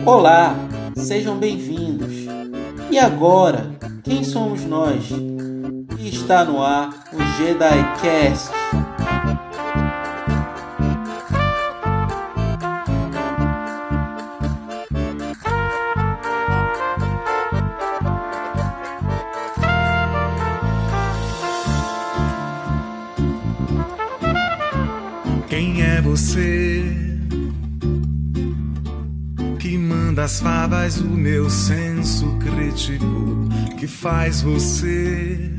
Olá, sejam bem-vindos. E agora, quem somos nós? E está no ar o JediCast. Quem é você que manda as favas do meu senso crítico? Que faz você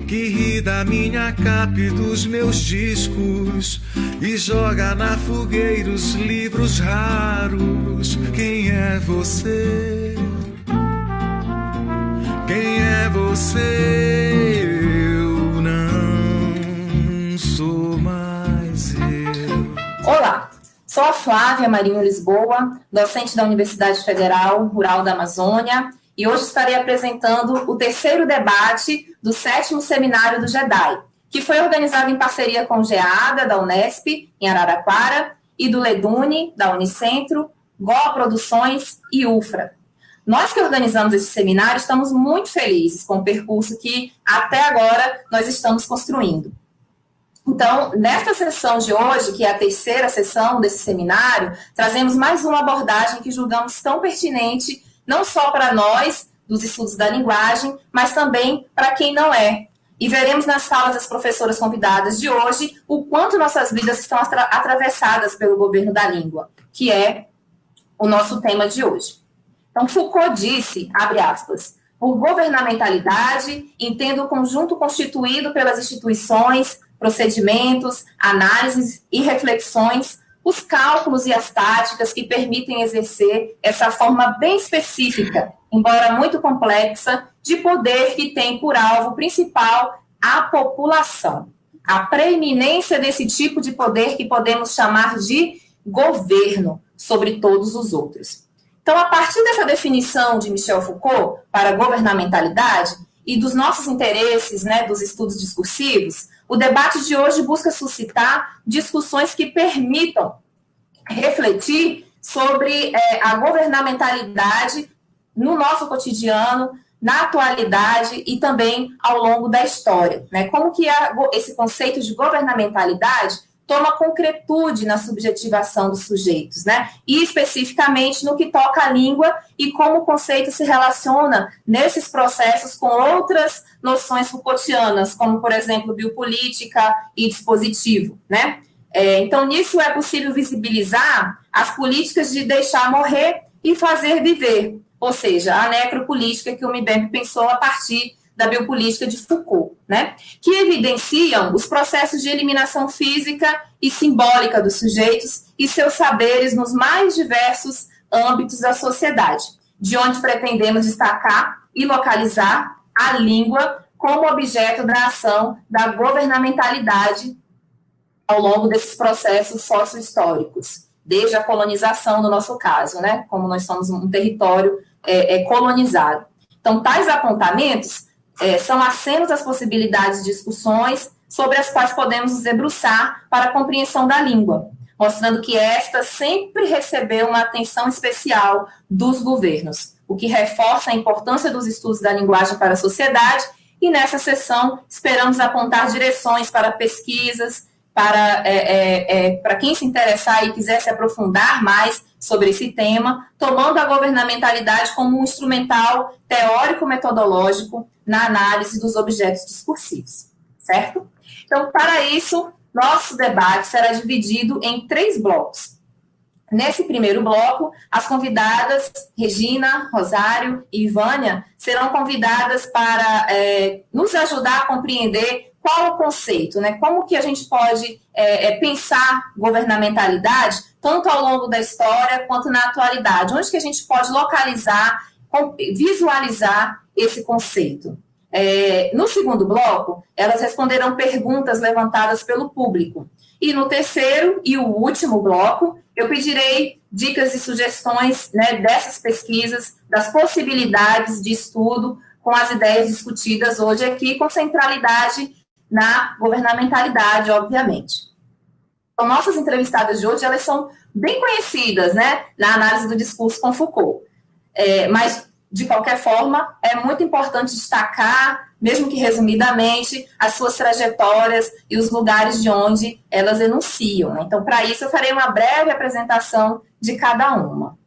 que ri da minha capa e dos meus discos e joga na fogueira os livros raros? Quem é você? Quem é você? Eu não sou mais eu. Olá, sou a Flávia Marinho Lisboa, docente da Universidade Federal Rural da Amazônia, e hoje estarei apresentando o terceiro debate do 7º Seminário do JEDI, que foi organizado em parceria com o GEADA, da Unesp, em Araraquara, e do LEDUNE, da Unicentro, GOA Produções e UFRA. Nós que organizamos esse seminário estamos muito felizes com o percurso que, até agora, nós estamos construindo. Então, nesta sessão de hoje, que é a terceira sessão desse seminário, trazemos mais uma abordagem que julgamos tão pertinente, não só para nós, dos estudos da linguagem, mas também para quem não é. E veremos nas falas das professoras convidadas de hoje o quanto nossas vidas estão atravessadas pelo governo da língua, que é o nosso tema de hoje. Então, Foucault disse, abre aspas, por governamentalidade, entendo o conjunto constituído pelas instituições, procedimentos, análises e reflexões, os cálculos e as táticas que permitem exercer essa forma bem específica, embora muito complexa, de poder que tem por alvo principal a população. A preeminência desse tipo de poder que podemos chamar de governo sobre todos os outros. Então, a partir dessa definição de Michel Foucault para a governamentalidade e dos nossos interesses, dos estudos discursivos, o debate de hoje busca suscitar discussões que permitam refletir sobre a governamentalidade no nosso cotidiano, na atualidade e também ao longo da história. Como que esse conceito de governamentalidade toma concretude na subjetivação dos sujeitos, e especificamente no que toca à língua e como o conceito se relaciona nesses processos com outras noções Foucaultianas, como, por exemplo, biopolítica e dispositivo, Então, nisso é possível visibilizar as políticas de deixar morrer e fazer viver, ou seja, a necropolítica que o MIBEMP pensou a partir da biopolítica de Foucault, que evidenciam os processos de eliminação física e simbólica dos sujeitos e seus saberes nos mais diversos âmbitos da sociedade, de onde pretendemos destacar e localizar a língua como objeto da ação da governamentalidade ao longo desses processos sociohistóricos, desde a colonização, no nosso caso, como nós somos um território colonizado. Então, tais apontamentos são acenos às possibilidades de discussões sobre as quais podemos nos debruçar para a compreensão da língua, mostrando que esta sempre recebeu uma atenção especial dos governos, o que reforça a importância dos estudos da linguagem para a sociedade, e nessa sessão esperamos apontar direções para pesquisas, para quem se interessar e quiser se aprofundar mais sobre esse tema, tomando a governamentalidade como um instrumental teórico-metodológico na análise dos objetos discursivos, certo? Então, para isso, nosso debate será dividido em 3 blocos. Nesse primeiro bloco, as convidadas Regina, Rosário e Vânia serão convidadas para nos ajudar a compreender qual o conceito, como que a gente pode pensar governamentalidade, tanto ao longo da história quanto na atualidade, onde que a gente pode localizar, visualizar esse conceito. No segundo bloco, elas responderão perguntas levantadas pelo público. E no terceiro e o último bloco, eu pedirei dicas e sugestões dessas pesquisas, das possibilidades de estudo com as ideias discutidas hoje aqui, com centralidade na governamentalidade, obviamente. Então, nossas entrevistadas de hoje, elas são bem conhecidas, né, na análise do discurso com Foucault. Mas, de qualquer forma, é muito importante destacar, mesmo que resumidamente, as suas trajetórias e os lugares de onde elas enunciam. Então, para isso, eu farei uma breve apresentação de cada uma.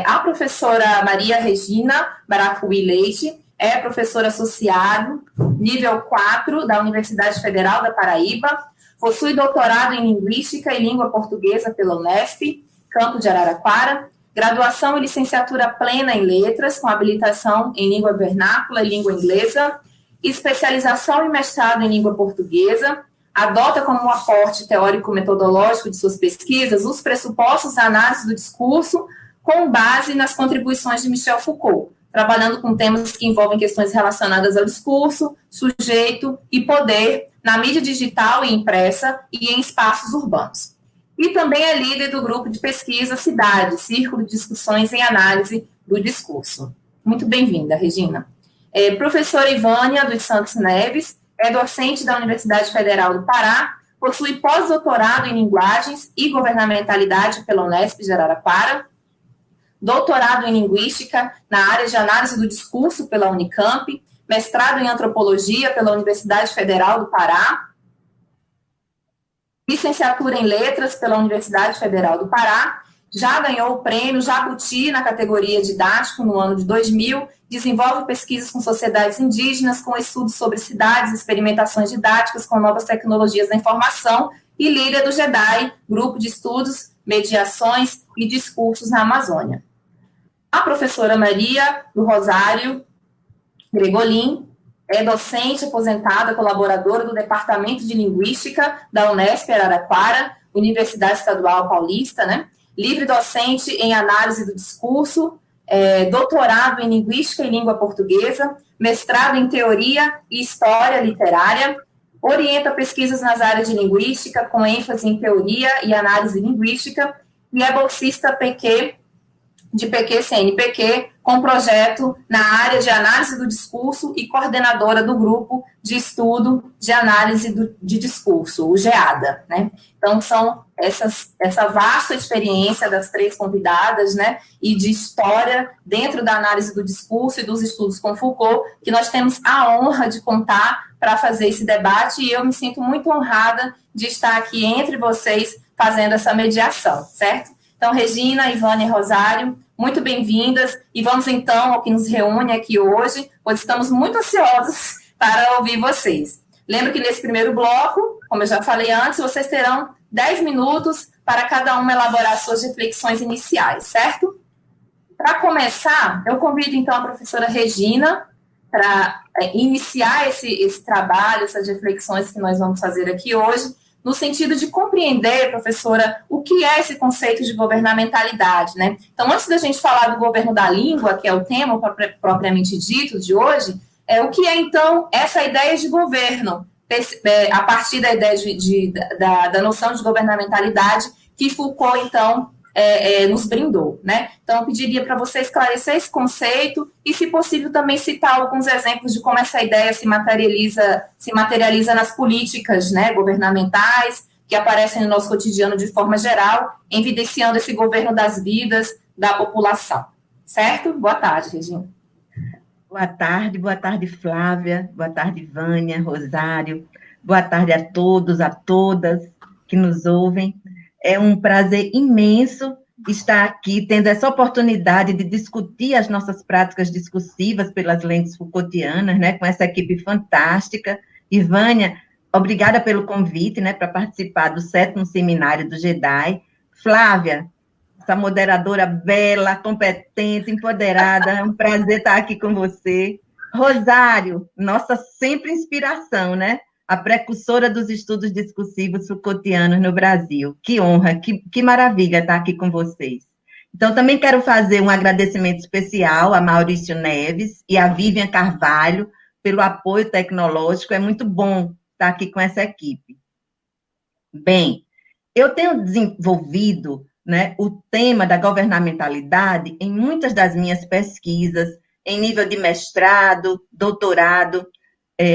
A professora Maria Regina Baracuí Leite é professora associada, nível 4 da Universidade Federal da Paraíba, possui doutorado em Linguística e Língua Portuguesa pela Unesp, Campo de Araraquara, graduação e licenciatura plena em Letras, com habilitação em Língua Vernácula e Língua Inglesa, especialização e mestrado em Língua Portuguesa, adota como um aporte teórico-metodológico de suas pesquisas os pressupostos da análise do discurso com base nas contribuições de Michel Foucault, trabalhando com temas que envolvem questões relacionadas ao discurso, sujeito e poder na mídia digital e impressa e em espaços urbanos. E também é líder do grupo de pesquisa Cidade, Círculo de Discussões em Análise do Discurso. Muito bem-vinda, Regina. Professora Ivânia dos Santos Neves é docente da Universidade Federal do Pará, possui pós-doutorado em Linguagens e Governamentalidade pela Unesp de Araraquara, doutorado em Linguística na área de Análise do Discurso pela Unicamp, mestrado em Antropologia pela Universidade Federal do Pará, licenciatura em Letras pela Universidade Federal do Pará, já ganhou o prêmio Jabuti na categoria didático no ano de 2000, desenvolve pesquisas com sociedades indígenas, com estudos sobre cidades, experimentações didáticas com novas tecnologias da informação e líder do GEDAI, Grupo de Estudos, Mediações e Discursos na Amazônia. A professora Maria do Rosário Gregolin é docente aposentada, colaboradora do Departamento de Linguística da Unesp Araraquara, Universidade Estadual Paulista, né? Livre docente em análise do discurso, doutorado em Linguística e Língua Portuguesa, mestrado em Teoria e História Literária, orienta pesquisas nas áreas de Linguística, com ênfase em Teoria e Análise Linguística, e é bolsista de PQ-CNPq, com projeto na área de análise do discurso e coordenadora do grupo de estudo de análise de discurso, o GEADA, né? Então, são essa vasta experiência das três convidadas, né, e de história dentro da análise do discurso e dos estudos com Foucault, que nós temos a honra de contar para fazer esse debate, e eu me sinto muito honrada de estar aqui entre vocês fazendo essa mediação, certo? Então, Regina, Ivânia e Rosário, muito bem-vindas, e vamos então ao que nos reúne aqui hoje, pois estamos muito ansiosos para ouvir vocês. Lembro que nesse primeiro bloco, como eu já falei antes, vocês terão 10 minutos para cada uma elaborar suas reflexões iniciais, certo? Para começar, eu convido então a professora Regina para iniciar esse trabalho, essas reflexões que nós vamos fazer aqui hoje, no sentido de compreender, professora, o que é esse conceito de governamentalidade, né? Então, antes da gente falar do governo da língua, que é o tema propriamente dito de hoje, o que é, então, essa ideia de governo, a partir da ideia da noção de governamentalidade que Foucault, então, nos brindou, né? Então, eu pediria para você esclarecer esse conceito e, se possível, também citar alguns exemplos de como essa ideia se materializa nas políticas, né, governamentais que aparecem no nosso cotidiano de forma geral, evidenciando esse governo das vidas da população. Certo? Boa tarde, Regina. Boa tarde, Flávia, boa tarde, Vânia, Rosário, boa tarde a todos, a todas que nos ouvem. É um prazer imenso estar aqui, tendo essa oportunidade de discutir as nossas práticas discursivas pelas lentes Foucaultianas, né, com essa equipe fantástica. E, Vânia, obrigada pelo convite, né, para participar do 7º seminário do GEDAI. Flávia, essa moderadora bela, competente, empoderada, é um prazer estar aqui com você. Rosário, nossa sempre inspiração, né? A precursora dos estudos discursivos Foucaultianos no Brasil. Que honra, que maravilha estar aqui com vocês. Então, também quero fazer um agradecimento especial a Maurício Neves e a Vivian Carvalho pelo apoio tecnológico. É muito bom estar aqui com essa equipe. Bem, eu tenho desenvolvido, né, o tema da governamentalidade em muitas das minhas pesquisas, em nível de mestrado, doutorado,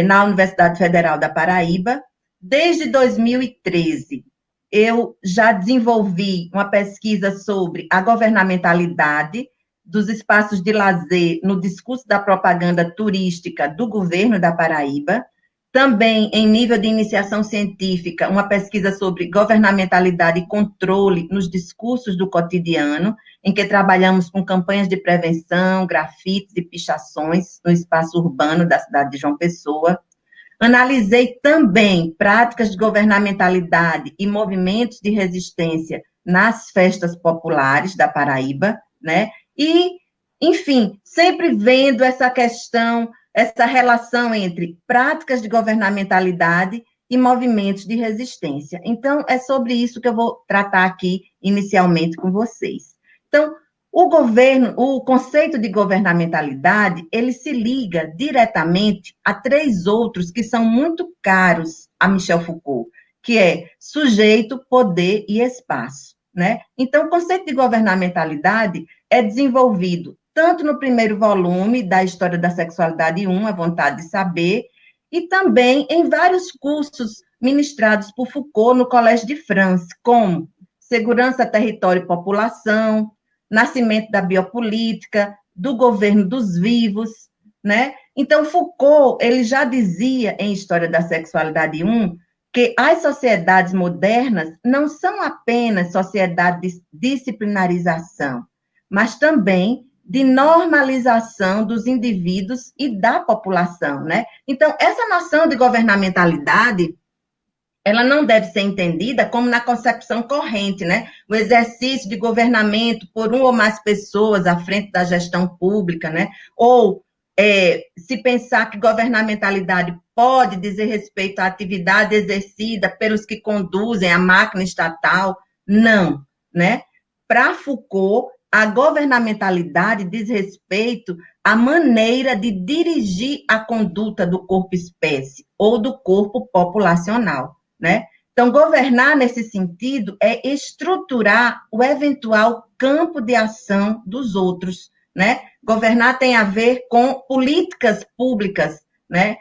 na Universidade Federal da Paraíba, desde 2013. eu já desenvolvi uma pesquisa sobre a governamentalidade dos espaços de lazer no discurso da propaganda turística do governo da Paraíba. Também, em nível de iniciação científica, uma pesquisa sobre governamentalidade e controle nos discursos do cotidiano, em que trabalhamos com campanhas de prevenção, grafites e pichações no espaço urbano da cidade de João Pessoa. Analisei também práticas de governamentalidade e movimentos de resistência nas festas populares da Paraíba, né? E, enfim, sempre vendo essa questão, essa relação entre práticas de governamentalidade e movimentos de resistência. Então, é sobre isso que eu vou tratar aqui inicialmente com vocês. Então, o conceito de governamentalidade, ele se liga diretamente a 3 outros que são muito caros a Michel Foucault, que é sujeito, poder e espaço, né? Então, o conceito de governamentalidade é desenvolvido tanto no primeiro volume da História da Sexualidade 1, A Vontade de Saber, e também em vários cursos ministrados por Foucault no Collège de France, como Segurança, Território e População, Nascimento da Biopolítica, do Governo dos Vivos, né? Então, Foucault, ele já dizia em História da Sexualidade 1 que as sociedades modernas não são apenas sociedades de disciplinarização, mas também de normalização dos indivíduos e da população, né? Então, essa noção de governamentalidade, ela não deve ser entendida como na concepção corrente, né? O exercício de governamento por uma ou mais pessoas à frente da gestão pública, né? Ou se pensar que governamentalidade pode dizer respeito à atividade exercida pelos que conduzem a máquina estatal, não, né? Para Foucault, a governamentalidade diz respeito à maneira de dirigir a conduta do corpo-espécie ou do corpo populacional, né? Então, governar nesse sentido é estruturar o eventual campo de ação dos outros, né? Governar tem a ver com políticas públicas, né?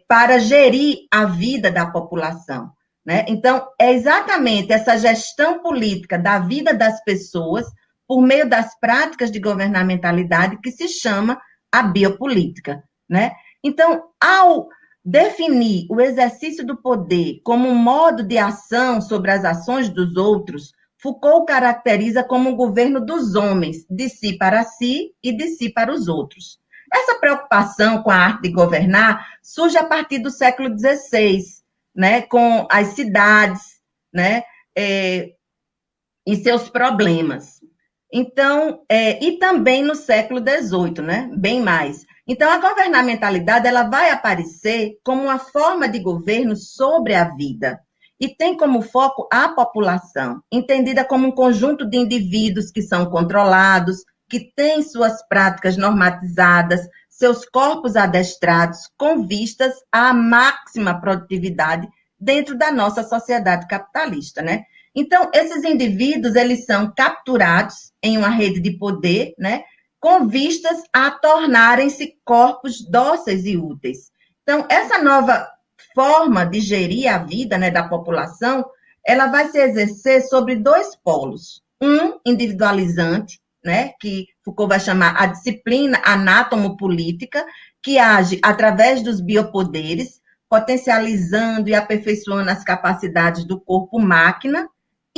Para gerir a vida da população, né? Então, é exatamente essa gestão política da vida das pessoas por meio das práticas de governamentalidade que se chama a biopolítica, né? Então, ao definir o exercício do poder como um modo de ação sobre as ações dos outros, Foucault caracteriza como um governo dos homens, de si para si e de si para os outros. Essa preocupação com a arte de governar surge a partir do século XVI, né, com as cidades, né, e seus problemas. Então, e também no século XVIII, né, bem mais. Então, a governamentalidade ela vai aparecer como uma forma de governo sobre a vida e tem como foco a população, entendida como um conjunto de indivíduos que são controlados, que têm suas práticas normatizadas, seus corpos adestrados, com vistas à máxima produtividade dentro da nossa sociedade capitalista, né? Então, esses indivíduos, eles são capturados em uma rede de poder, né? Com vistas a tornarem-se corpos dóceis e úteis. Então, essa nova forma de gerir a vida, né, da população, ela vai se exercer sobre 2 polos. Um individualizante, né, que Foucault vai chamar a disciplina anátomo-política, que age através dos biopoderes, potencializando e aperfeiçoando as capacidades do corpo-máquina,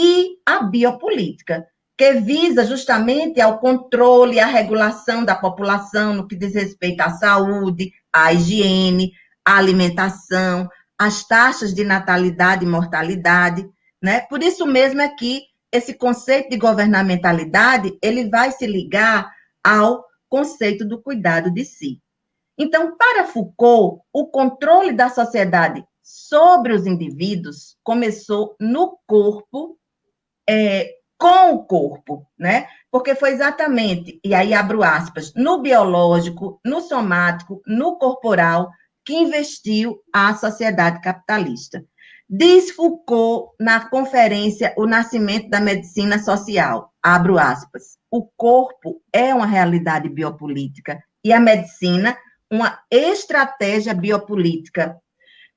e a biopolítica, que visa justamente ao controle e à regulação da população no que diz respeito à saúde, à higiene, à alimentação, às taxas de natalidade e mortalidade, né? Por isso mesmo é que esse conceito de governamentalidade, ele vai se ligar ao conceito do cuidado de si. Então, para Foucault, o controle da sociedade sobre os indivíduos começou no corpo, com o corpo, né? Porque foi exatamente, e aí abro aspas, no biológico, no somático, no corporal, que investiu a sociedade capitalista. Diz Foucault na conferência O Nascimento da Medicina Social, abro aspas, o corpo é uma realidade biopolítica e a medicina uma estratégia biopolítica.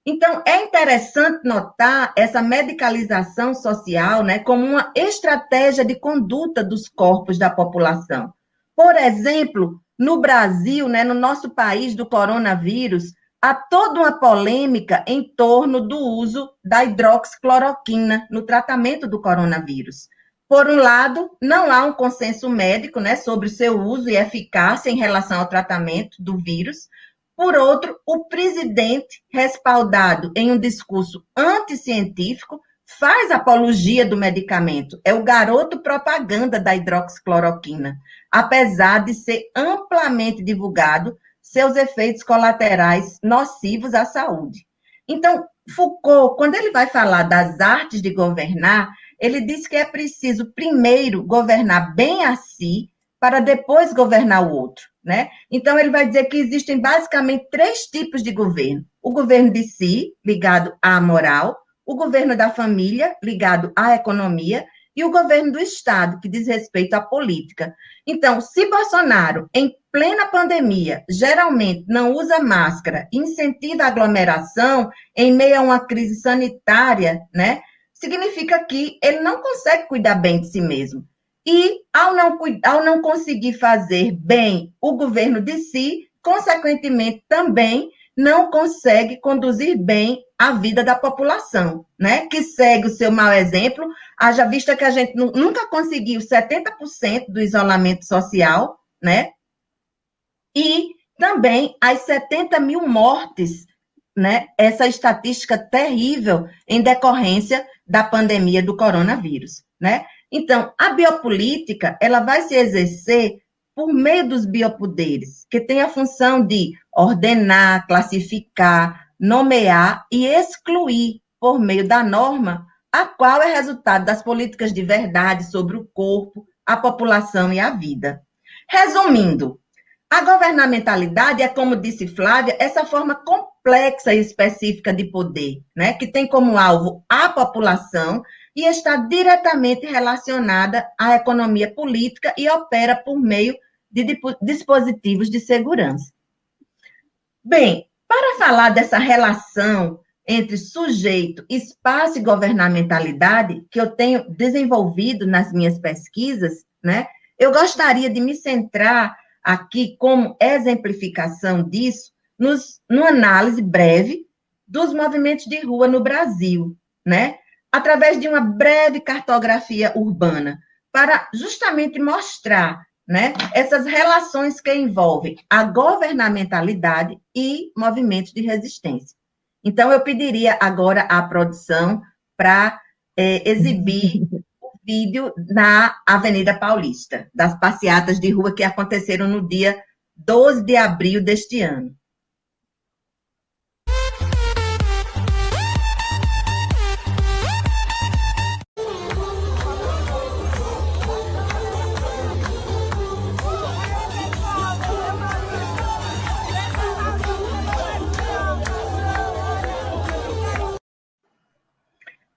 Então, é interessante notar essa medicalização social, né, como uma estratégia de conduta dos corpos da população. Por exemplo, no Brasil, né, no nosso país do coronavírus, há toda uma polêmica em torno do uso da hidroxicloroquina no tratamento do coronavírus. Por um lado, não há um consenso médico, né, sobre o seu uso e eficácia em relação ao tratamento do vírus. Por outro, o presidente, respaldado em um discurso anticientífico, faz apologia do medicamento. É o garoto propaganda da hidroxicloroquina, apesar de ser amplamente divulgado seus efeitos colaterais nocivos à saúde. Então, Foucault, quando ele vai falar das artes de governar, ele diz que é preciso primeiro governar bem a si, para depois governar o outro, né? Então, ele vai dizer que existem basicamente 3 tipos de governo. O governo de si, ligado à moral, o governo da família, ligado à economia, e o governo do Estado, que diz respeito à política. Então, se Bolsonaro, em plena pandemia, geralmente não usa máscara, incentiva a aglomeração em meio a uma crise sanitária, né? Significa que ele não consegue cuidar bem de si mesmo. E, ao não conseguir fazer bem o governo de si, consequentemente, também não consegue conduzir bem a vida da população, né? Que segue o seu mau exemplo, haja vista que a gente nunca conseguiu 70% do isolamento social, né? E também as 70 mil mortes, né? Essa estatística terrível em decorrência da pandemia do coronavírus, né? Então, a biopolítica, ela vai se exercer por meio dos biopoderes, que tem a função de ordenar, classificar, nomear e excluir por meio da norma, a qual é resultado das políticas de verdade sobre o corpo, a população e a vida. Resumindo, a governamentalidade é, como disse Flávia, essa forma complexa e específica de poder, né, que tem como alvo a população e está diretamente relacionada à economia política e opera por meio de dispositivos de segurança. Bem, para falar dessa relação entre sujeito, espaço e governamentalidade, que eu tenho desenvolvido nas minhas pesquisas, né, eu gostaria de me centrar aqui como exemplificação disso, numa análise breve dos movimentos de rua no Brasil, né? Através de uma breve cartografia urbana, para justamente mostrar, né, essas relações que envolvem a governamentalidade e movimentos de resistência. Então, eu pediria agora à produção para exibir o vídeo na Avenida Paulista, das passeatas de rua que aconteceram no dia 12 de abril deste ano.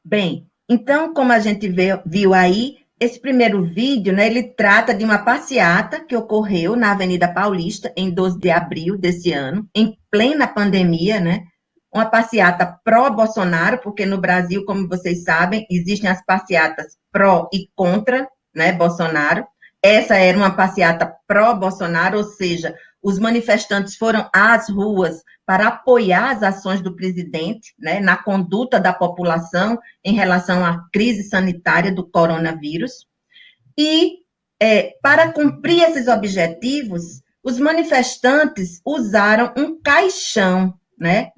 Bem, então, como a gente viu aí, esse primeiro vídeo, né, ele trata de uma passeata que ocorreu na Avenida Paulista em 12 de abril desse ano, em plena pandemia, né? Uma passeata pró-Bolsonaro, porque no Brasil, como vocês sabem, existem as passeatas pró e contra, né, Bolsonaro. Essa era uma passeata pró-Bolsonaro, ou seja, os manifestantes foram às ruas para apoiar as ações do presidente, né, na conduta da população em relação à crise sanitária do coronavírus. E, para cumprir esses objetivos, os manifestantes usaram um caixão, né,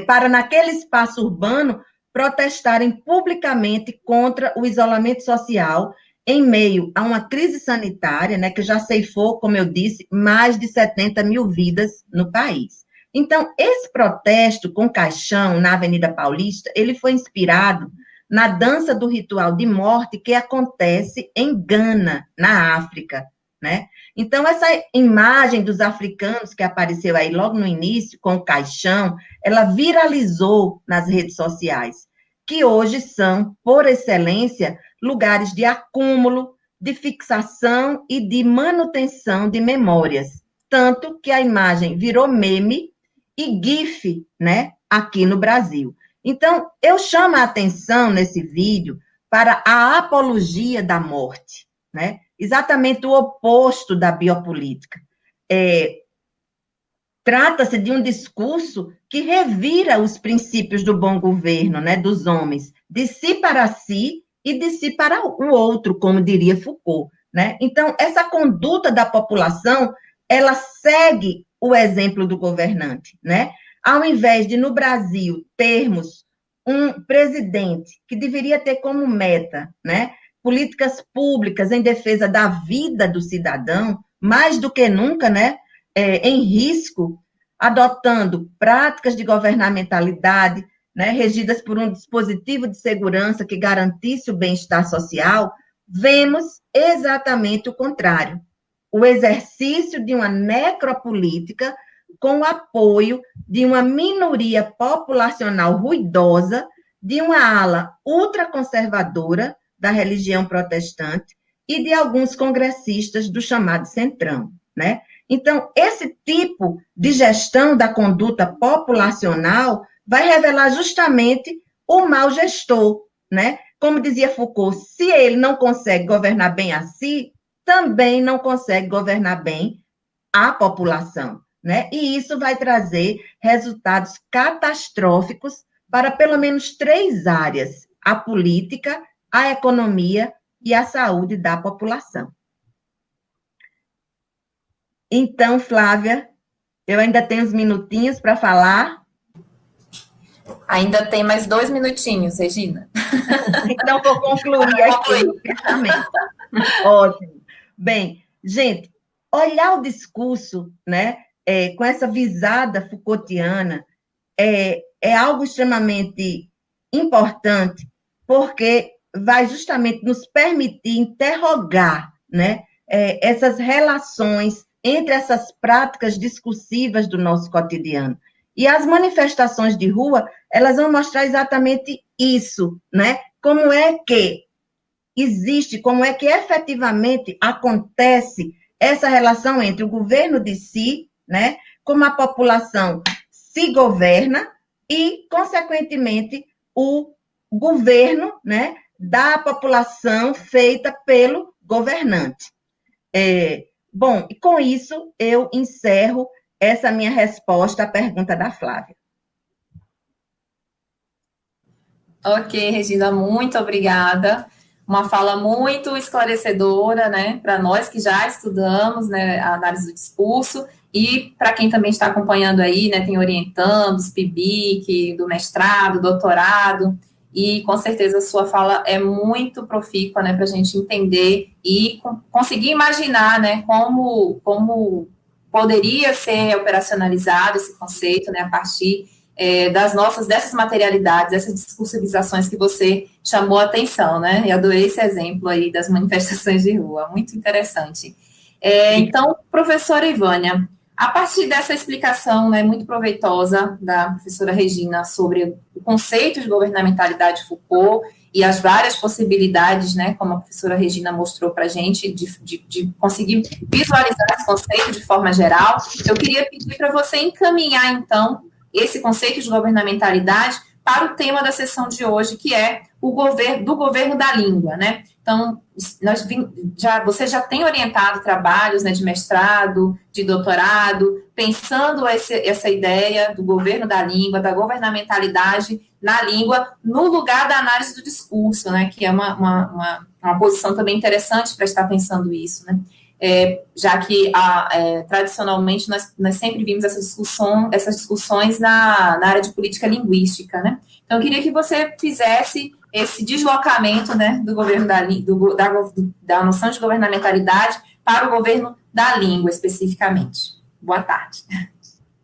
para, naquele espaço urbano, protestarem publicamente contra o isolamento social em meio a uma crise sanitária, né, que já ceifou, como eu disse, mais de 70 mil vidas no país. Então, esse protesto com caixão na Avenida Paulista, ele foi inspirado na dança do ritual de morte que acontece em Gana, na África, né? Então, essa imagem dos africanos que apareceu aí logo no início, com o caixão, ela viralizou nas redes sociais, que hoje são, por excelência, lugares de acúmulo, de fixação e de manutenção de memórias. Tanto que a imagem virou meme e GIF, né, aqui no Brasil. Então, eu chamo a atenção nesse vídeo para a apologia da morte, né? Exatamente o oposto da biopolítica. Trata-se de um discurso que revira os princípios do bom governo, né, dos homens, de si para si e de si para o outro, como diria Foucault, né? Então, essa conduta da população, ela segue o exemplo do governante, né? Ao invés de, no Brasil, termos um presidente que deveria ter como meta, né, políticas públicas em defesa da vida do cidadão, mais do que nunca, né, em risco, adotando práticas de governamentalidade, né, regidas por um dispositivo de segurança que garantisse o bem-estar social, vemos exatamente o contrário. O exercício de uma necropolítica com o apoio de uma minoria populacional ruidosa, de uma ala ultraconservadora da religião protestante e de alguns congressistas do chamado Centrão, né? Então, esse tipo de gestão da conduta populacional vai revelar justamente o mau gestor, né? Como dizia Foucault, se ele não consegue governar bem a si, também não consegue governar bem a população, né? E isso vai trazer resultados catastróficos para pelo menos 3 áreas: a política, a economia e a saúde da população. Então, Flávia, eu ainda tenho uns minutinhos para falar. Ainda tem mais 2 minutinhos, Regina. Então, vou concluir aqui no pensamento. Ótimo. Bem, gente, olhar o discurso, né, com essa visada Foucaultiana é algo extremamente importante, porque vai justamente nos permitir interrogar, né, essas relações entre essas práticas discursivas do nosso cotidiano. E as manifestações de rua, elas vão mostrar exatamente isso, né? Como é que existe, como é que efetivamente acontece essa relação entre o governo de si, né? Como a população se governa e, consequentemente, o governo, né, da população feita pelo governante. Bom, e com isso eu encerro essa minha resposta à pergunta da Flávia. Ok, Regina, muito obrigada. Uma fala muito esclarecedora, né, para nós que já estudamos, né, a análise do discurso e para quem também está acompanhando aí, né, tem orientandos, PIBIC, do mestrado, doutorado, e com certeza a sua fala é muito profícua, né, para a gente entender e conseguir imaginar, né, como poderia ser operacionalizado esse conceito, né, a partir dessas materialidades, dessas discursivizações que você chamou a atenção, né? Eu adorei esse exemplo aí das manifestações de rua, muito interessante. Então, professora Ivânia, a partir dessa explicação, né, muito proveitosa da professora Regina sobre o conceito de governamentalidade de Foucault e as várias possibilidades, né, como a professora Regina mostrou para a gente, de conseguir visualizar esse conceito de forma geral, eu queria pedir para você encaminhar, então, esse conceito de governamentalidade para o tema da sessão de hoje, que é o governo da língua, né? Então, você já tem orientado trabalhos, né, de mestrado, de doutorado, pensando essa ideia do governo da língua, da governamentalidade na língua, no lugar da análise do discurso, né, que é uma posição também interessante para estar pensando isso, né? Já que tradicionalmente nós sempre vimos essas discussões na área de política linguística, né? Então, eu queria que você fizesse esse deslocamento, né, do governo da noção de governamentalidade para o governo da língua, especificamente. Boa tarde.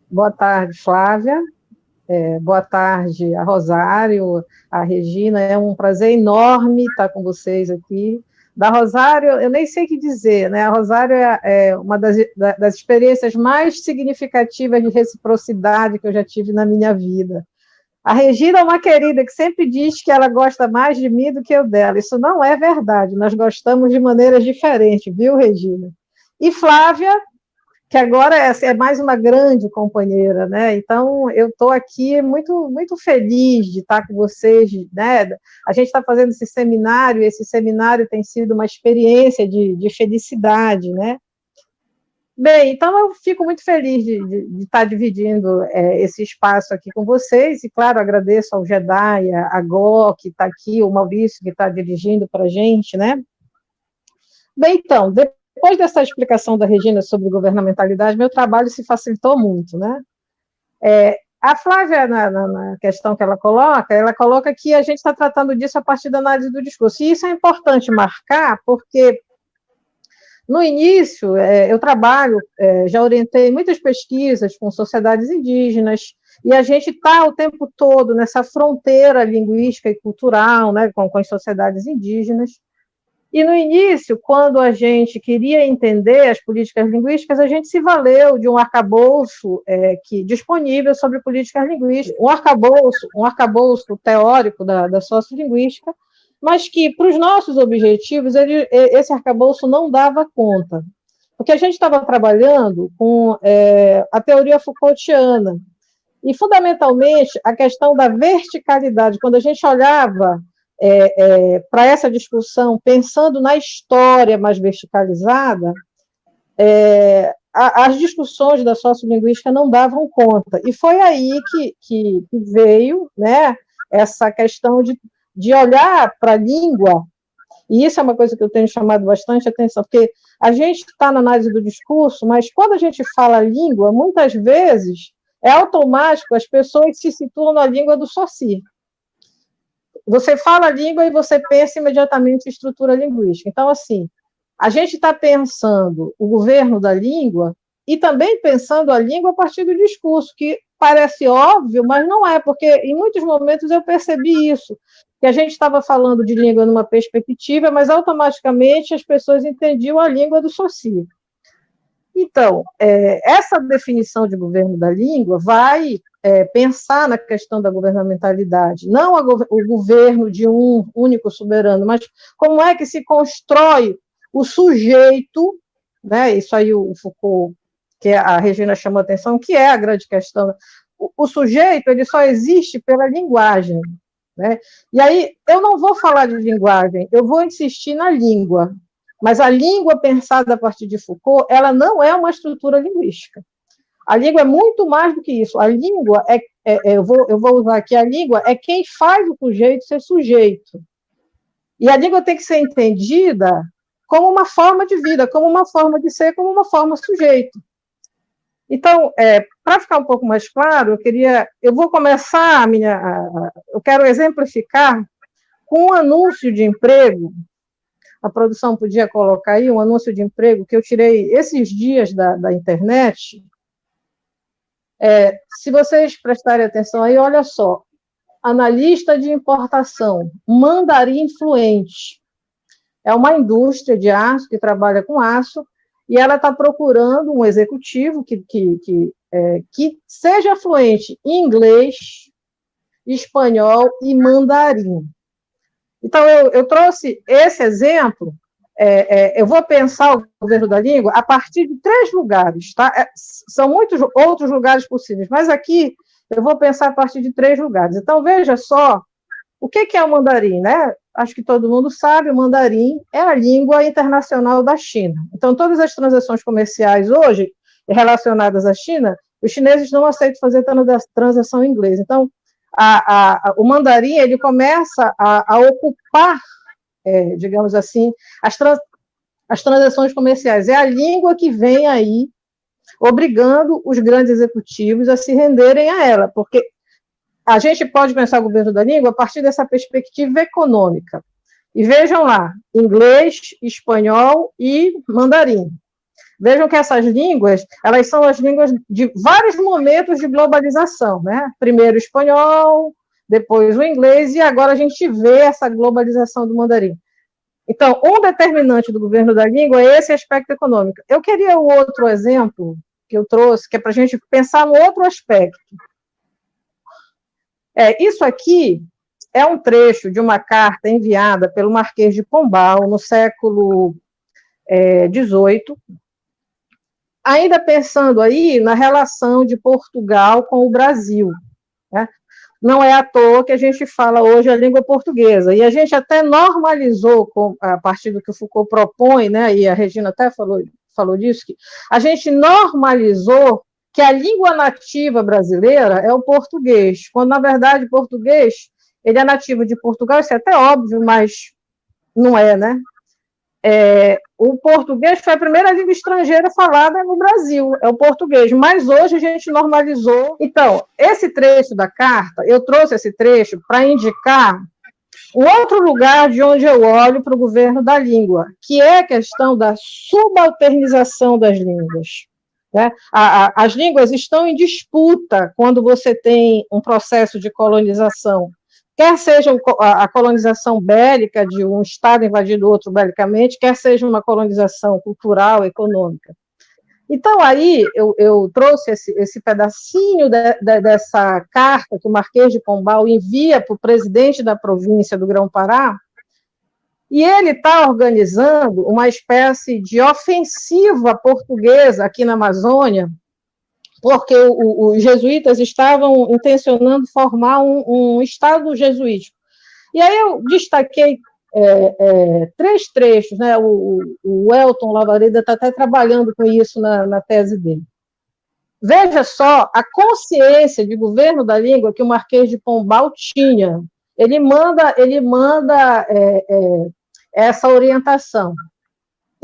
Boa tarde, Flávia. Boa tarde a Rosário, a Regina. É um prazer enorme estar com vocês aqui. Da Rosário, eu nem sei o que dizer, né? A Rosário é uma das experiências mais significativas de reciprocidade que eu já tive na minha vida. A Regina é uma querida que sempre diz que ela gosta mais de mim do que eu dela. Isso não é verdade, nós gostamos de maneiras diferentes, viu, Regina? E Flávia, que agora é mais uma grande companheira, né? Então, eu estou aqui muito, muito feliz de estar com vocês, né? A gente está fazendo esse seminário tem sido uma experiência de felicidade, né? Bem, então eu fico muito feliz de estar dividindo esse espaço aqui com vocês, e claro, agradeço ao Jedi, a Gó, que está aqui, o Maurício, que está dirigindo para a gente, né? Bem, então, depois dessa explicação da Regina sobre governamentalidade, meu trabalho se facilitou muito, né? A Flávia, na questão que ela coloca que a gente está tratando disso a partir da análise do discurso, e isso é importante marcar, porque no início, eu trabalho, já orientei muitas pesquisas com sociedades indígenas, e a gente está o tempo todo nessa fronteira linguística e cultural, né, com as sociedades indígenas. E no início, quando a gente queria entender as políticas linguísticas, a gente se valeu de um arcabouço disponível sobre políticas linguísticas, um arcabouço teórico da sociolinguística, mas que, para os nossos objetivos, esse arcabouço não dava conta. Porque a gente estava trabalhando com a teoria Foucaultiana, e, fundamentalmente, a questão da verticalidade. Quando a gente olhava para essa discussão, pensando na história mais verticalizada, as discussões da sociolinguística não davam conta. E foi aí que veio, né, essa questão de olhar para a língua, e isso é uma coisa que eu tenho chamado bastante atenção, porque a gente está na análise do discurso, mas quando a gente fala língua, muitas vezes é automático, as pessoas se situam na língua do Saussure. Você fala a língua e você pensa imediatamente em estrutura linguística. Então, assim, a gente está pensando o governo da língua e também pensando a língua a partir do discurso, que parece óbvio, mas não é, porque em muitos momentos eu percebi isso, que a gente estava falando de língua numa perspectiva, mas automaticamente as pessoas entendiam a língua do Saussure. Então, essa definição de governo da língua vai pensar na questão da governamentalidade, não o governo de um único soberano, mas como é que se constrói o sujeito, né? Isso aí o Foucault, que a Regina chamou a atenção, que é a grande questão. O sujeito, ele só existe pela linguagem, né? E aí, eu não vou falar de linguagem, eu vou insistir na língua, mas a língua pensada a partir de Foucault, ela não é uma estrutura linguística. A língua é muito mais do que isso. A língua eu vou usar aqui, a língua é quem faz o sujeito ser sujeito. E a língua tem que ser entendida como uma forma de vida, como uma forma de ser, como uma forma sujeito. Então, para ficar um pouco mais claro, eu vou começar eu quero exemplificar com um anúncio de emprego. A produção podia colocar aí um anúncio de emprego que eu tirei esses dias da internet. Se vocês prestarem atenção aí, olha só, analista de importação, mandarim fluente. É uma indústria de aço que trabalha com aço, e ela está procurando um executivo que seja fluente em inglês, espanhol e mandarim. Então, eu trouxe esse exemplo, eu vou pensar o governo da língua a partir de 3 lugares, tá? São muitos outros lugares possíveis, mas aqui eu vou pensar a partir de 3 lugares. Então, veja só, o que é o mandarim, né? Acho que todo mundo sabe, o mandarim é a língua internacional da China. Então, todas as transações comerciais hoje relacionadas à China, os chineses não aceitam fazer transação em inglês. Então, o mandarim, ele começa a ocupar, digamos assim, as transações comerciais. É a língua que vem aí obrigando os grandes executivos a se renderem a ela, porque a gente pode pensar o governo da língua a partir dessa perspectiva econômica. E vejam lá, inglês, espanhol e mandarim. Vejam que essas línguas, elas são as línguas de vários momentos de globalização, né? Primeiro o espanhol, depois o inglês, e agora a gente vê essa globalização do mandarim. Então, um determinante do governo da língua é esse aspecto econômico. Eu queria o outro exemplo que eu trouxe, que é para a gente pensar no outro aspecto. Isso aqui é um trecho de uma carta enviada pelo Marquês de Pombal no século XVIII, ainda pensando aí na relação de Portugal com o Brasil, né? Não é à toa que a gente fala hoje a língua portuguesa, e a gente até normalizou, a partir do que o Foucault propõe, né, e a Regina até falou disso, que a gente normalizou que a língua nativa brasileira é o português, quando, na verdade, o português ele é nativo de Portugal, isso é até óbvio, mas não é, né? O português foi a primeira língua estrangeira falada no Brasil, é o português, mas hoje a gente normalizou. Então, esse trecho da carta, eu trouxe esse trecho para indicar um outro lugar de onde eu olho para o governo da língua, que é a questão da subalternização das línguas. Né? As línguas estão em disputa quando você tem um processo de colonização, quer seja a colonização bélica de um Estado invadindo outro belicamente, quer seja uma colonização cultural, econômica. Então, aí, eu trouxe esse pedacinho dessa carta que o Marquês de Pombal envia para o presidente da província do Grão-Pará, e ele está organizando uma espécie de ofensiva portuguesa aqui na Amazônia, porque os jesuítas estavam intencionando formar um Estado jesuítico. E aí eu destaquei 3 trechos, né? O Elton Lavareda está até trabalhando com isso na tese dele. Veja só a consciência de governo da língua que o Marquês de Pombal tinha. Ele manda essa orientação.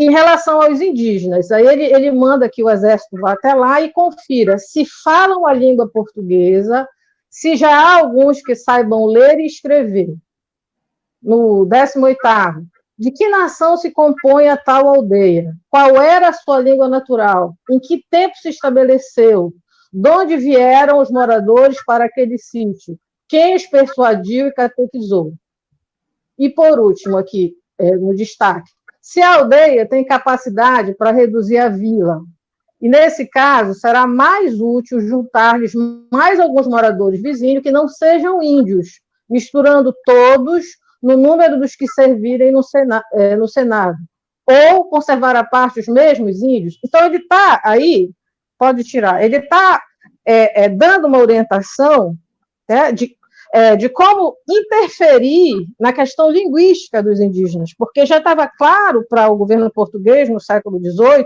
Em relação aos indígenas, aí ele manda que o exército vá até lá e confira se falam a língua portuguesa, se já há alguns que saibam ler e escrever. No 18º, de que nação se compõe a tal aldeia? Qual era a sua língua natural? Em que tempo se estabeleceu? De onde vieram os moradores para aquele sítio? Quem os persuadiu e catequizou? E, por último, aqui, no destaque, se a aldeia tem capacidade para reduzir a vila, e nesse caso será mais útil juntar-lhes mais alguns moradores vizinhos que não sejam índios, misturando todos no número dos que servirem no Senado, ou conservar à parte os mesmos índios. Então, ele está aí, pode tirar, ele está dando uma orientação, né, de como interferir na questão linguística dos indígenas, porque já estava claro para o governo português no século XVIII,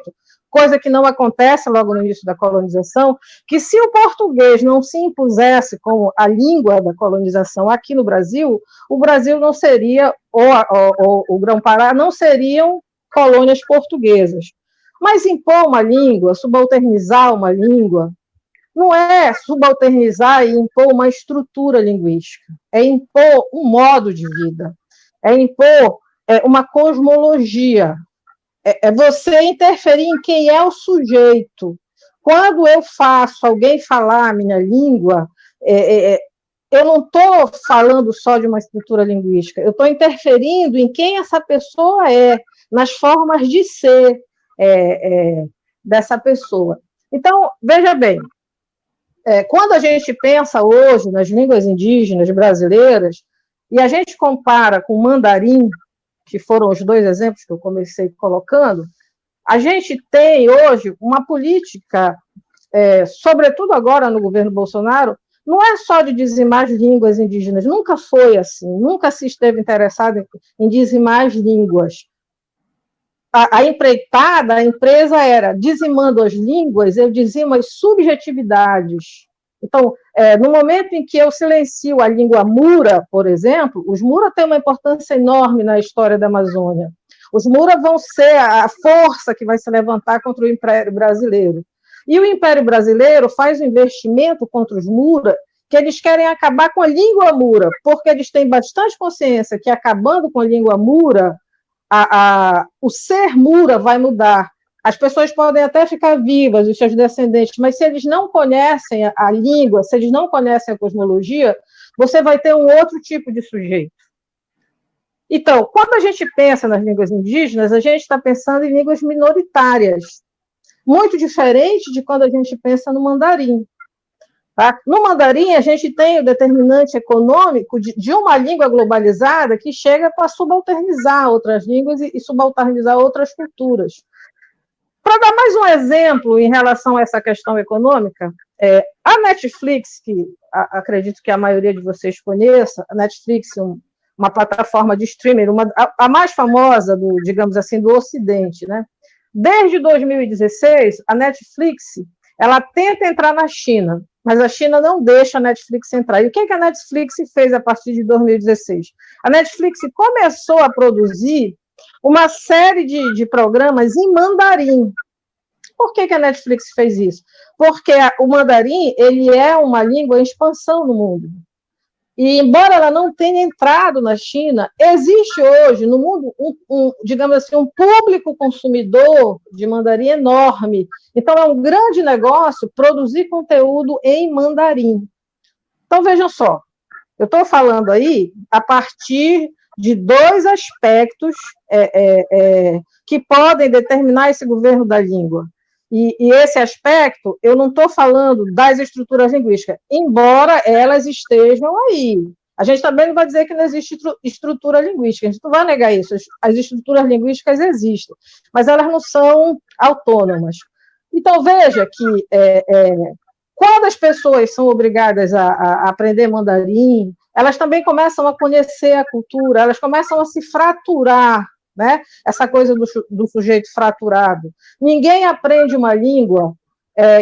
coisa que não acontece logo no início da colonização, que se o português não se impusesse como a língua da colonização aqui no Brasil, o Brasil não seria, ou o Grão-Pará não seriam colônias portuguesas. Mas impor uma língua, subalternizar uma língua, não é subalternizar e impor uma estrutura linguística, é impor um modo de vida, é impor uma cosmologia, é você interferir em quem é o sujeito. Quando eu faço alguém falar a minha língua, eu não estou falando só de uma estrutura linguística, eu estou interferindo em quem essa pessoa é, nas formas de ser dessa pessoa. Então, veja bem, quando a gente pensa hoje nas línguas indígenas brasileiras, e a gente compara com o mandarim, que foram os 2 exemplos que eu comecei colocando, a gente tem hoje uma política, sobretudo agora no governo Bolsonaro, não é só de dizimar as línguas indígenas, nunca foi assim, nunca se esteve interessado em dizimar as línguas. A empreitada, a empresa era, dizimando as línguas, eu dizimo as subjetividades. Então, no momento em que eu silencio a língua Mura, por exemplo, os Mura têm uma importância enorme na história da Amazônia. Os Mura vão ser a força que vai se levantar contra o Império Brasileiro. E o Império Brasileiro faz um investimento contra os Mura, que eles querem acabar com a língua Mura, porque eles têm bastante consciência que, acabando com a língua Mura, o ser Mura vai mudar. As pessoas podem até ficar vivas, os seus descendentes, mas se eles não conhecem a língua, se eles não conhecem a cosmologia, você vai ter um outro tipo de sujeito. Então, quando a gente pensa nas línguas indígenas, a gente está pensando em línguas minoritárias, muito diferente de quando a gente pensa no mandarim. Tá? No mandarim, a gente tem o determinante econômico de uma língua globalizada que chega para subalternizar outras línguas e subalternizar outras culturas. Para dar mais um exemplo em relação a essa questão econômica, a Netflix, que acredito que a maioria de vocês conheça, a Netflix é uma plataforma de streaming, a mais famosa, digamos assim, do Ocidente, né? Desde 2016, a Netflix, ela tenta entrar na China, mas a China não deixa a Netflix entrar. E o que a Netflix fez a partir de 2016? A Netflix começou a produzir uma série de programas em mandarim. Por que a Netflix fez isso? Porque o mandarim, ele é uma língua em expansão no mundo. E, embora ela não tenha entrado na China, existe hoje no mundo, digamos assim, um público consumidor de mandarim enorme. Então, é um grande negócio produzir conteúdo em mandarim. Então, vejam só, eu estou falando aí a partir de dois aspectos que podem determinar esse governo da língua. E esse aspecto, eu não estou falando das estruturas linguísticas, embora elas estejam aí. A gente também não vai dizer que não existe estrutura linguística, a gente não vai negar isso. As estruturas linguísticas existem, mas elas não são autônomas. Então, veja que quando as pessoas são obrigadas a aprender mandarim, elas também começam a conhecer a cultura, elas começam a se fraturar, né? Essa coisa do sujeito fraturado. Ninguém aprende uma língua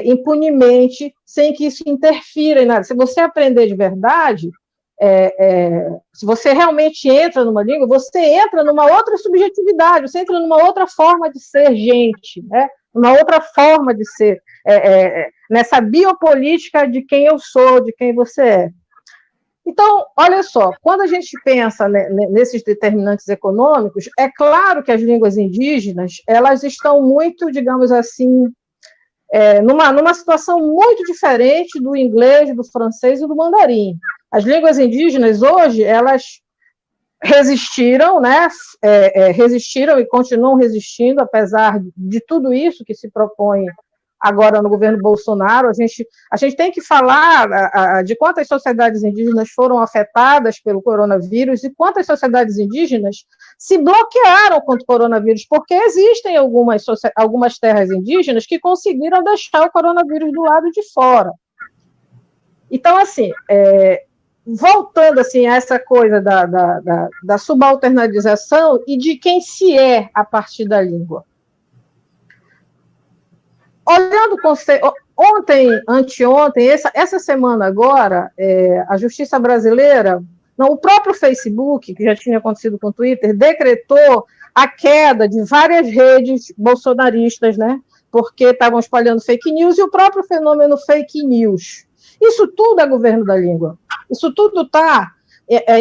impunemente, sem que isso interfira em nada. Se você aprender de verdade, se você realmente entra numa língua, você entra numa outra subjetividade, você entra numa outra forma de ser gente, né? Uma outra forma de ser, nessa biopolítica de quem eu sou, de quem você é. Então, olha só, quando a gente pensa nesses determinantes econômicos, é claro que as línguas indígenas, elas estão muito, digamos assim, numa situação muito diferente do inglês, do francês e do mandarim. As línguas indígenas, hoje, elas resistiram, né? Resistiram e continuam resistindo, apesar de tudo isso que se propõe agora no governo Bolsonaro. A gente tem que falar de quantas sociedades indígenas foram afetadas pelo coronavírus e quantas sociedades indígenas se bloquearam contra o coronavírus, porque existem algumas terras indígenas que conseguiram deixar o coronavírus do lado de fora. Então, assim, voltando assim, a essa coisa da subalternização e de quem se é a partir da língua. Olhando ontem, anteontem, essa semana agora, a Justiça Brasileira, o próprio Facebook, que já tinha acontecido com o Twitter, decretou a queda de várias redes bolsonaristas, né? Porque estavam espalhando fake news, e o próprio fenômeno fake news. Isso tudo é governo da língua. Isso tudo está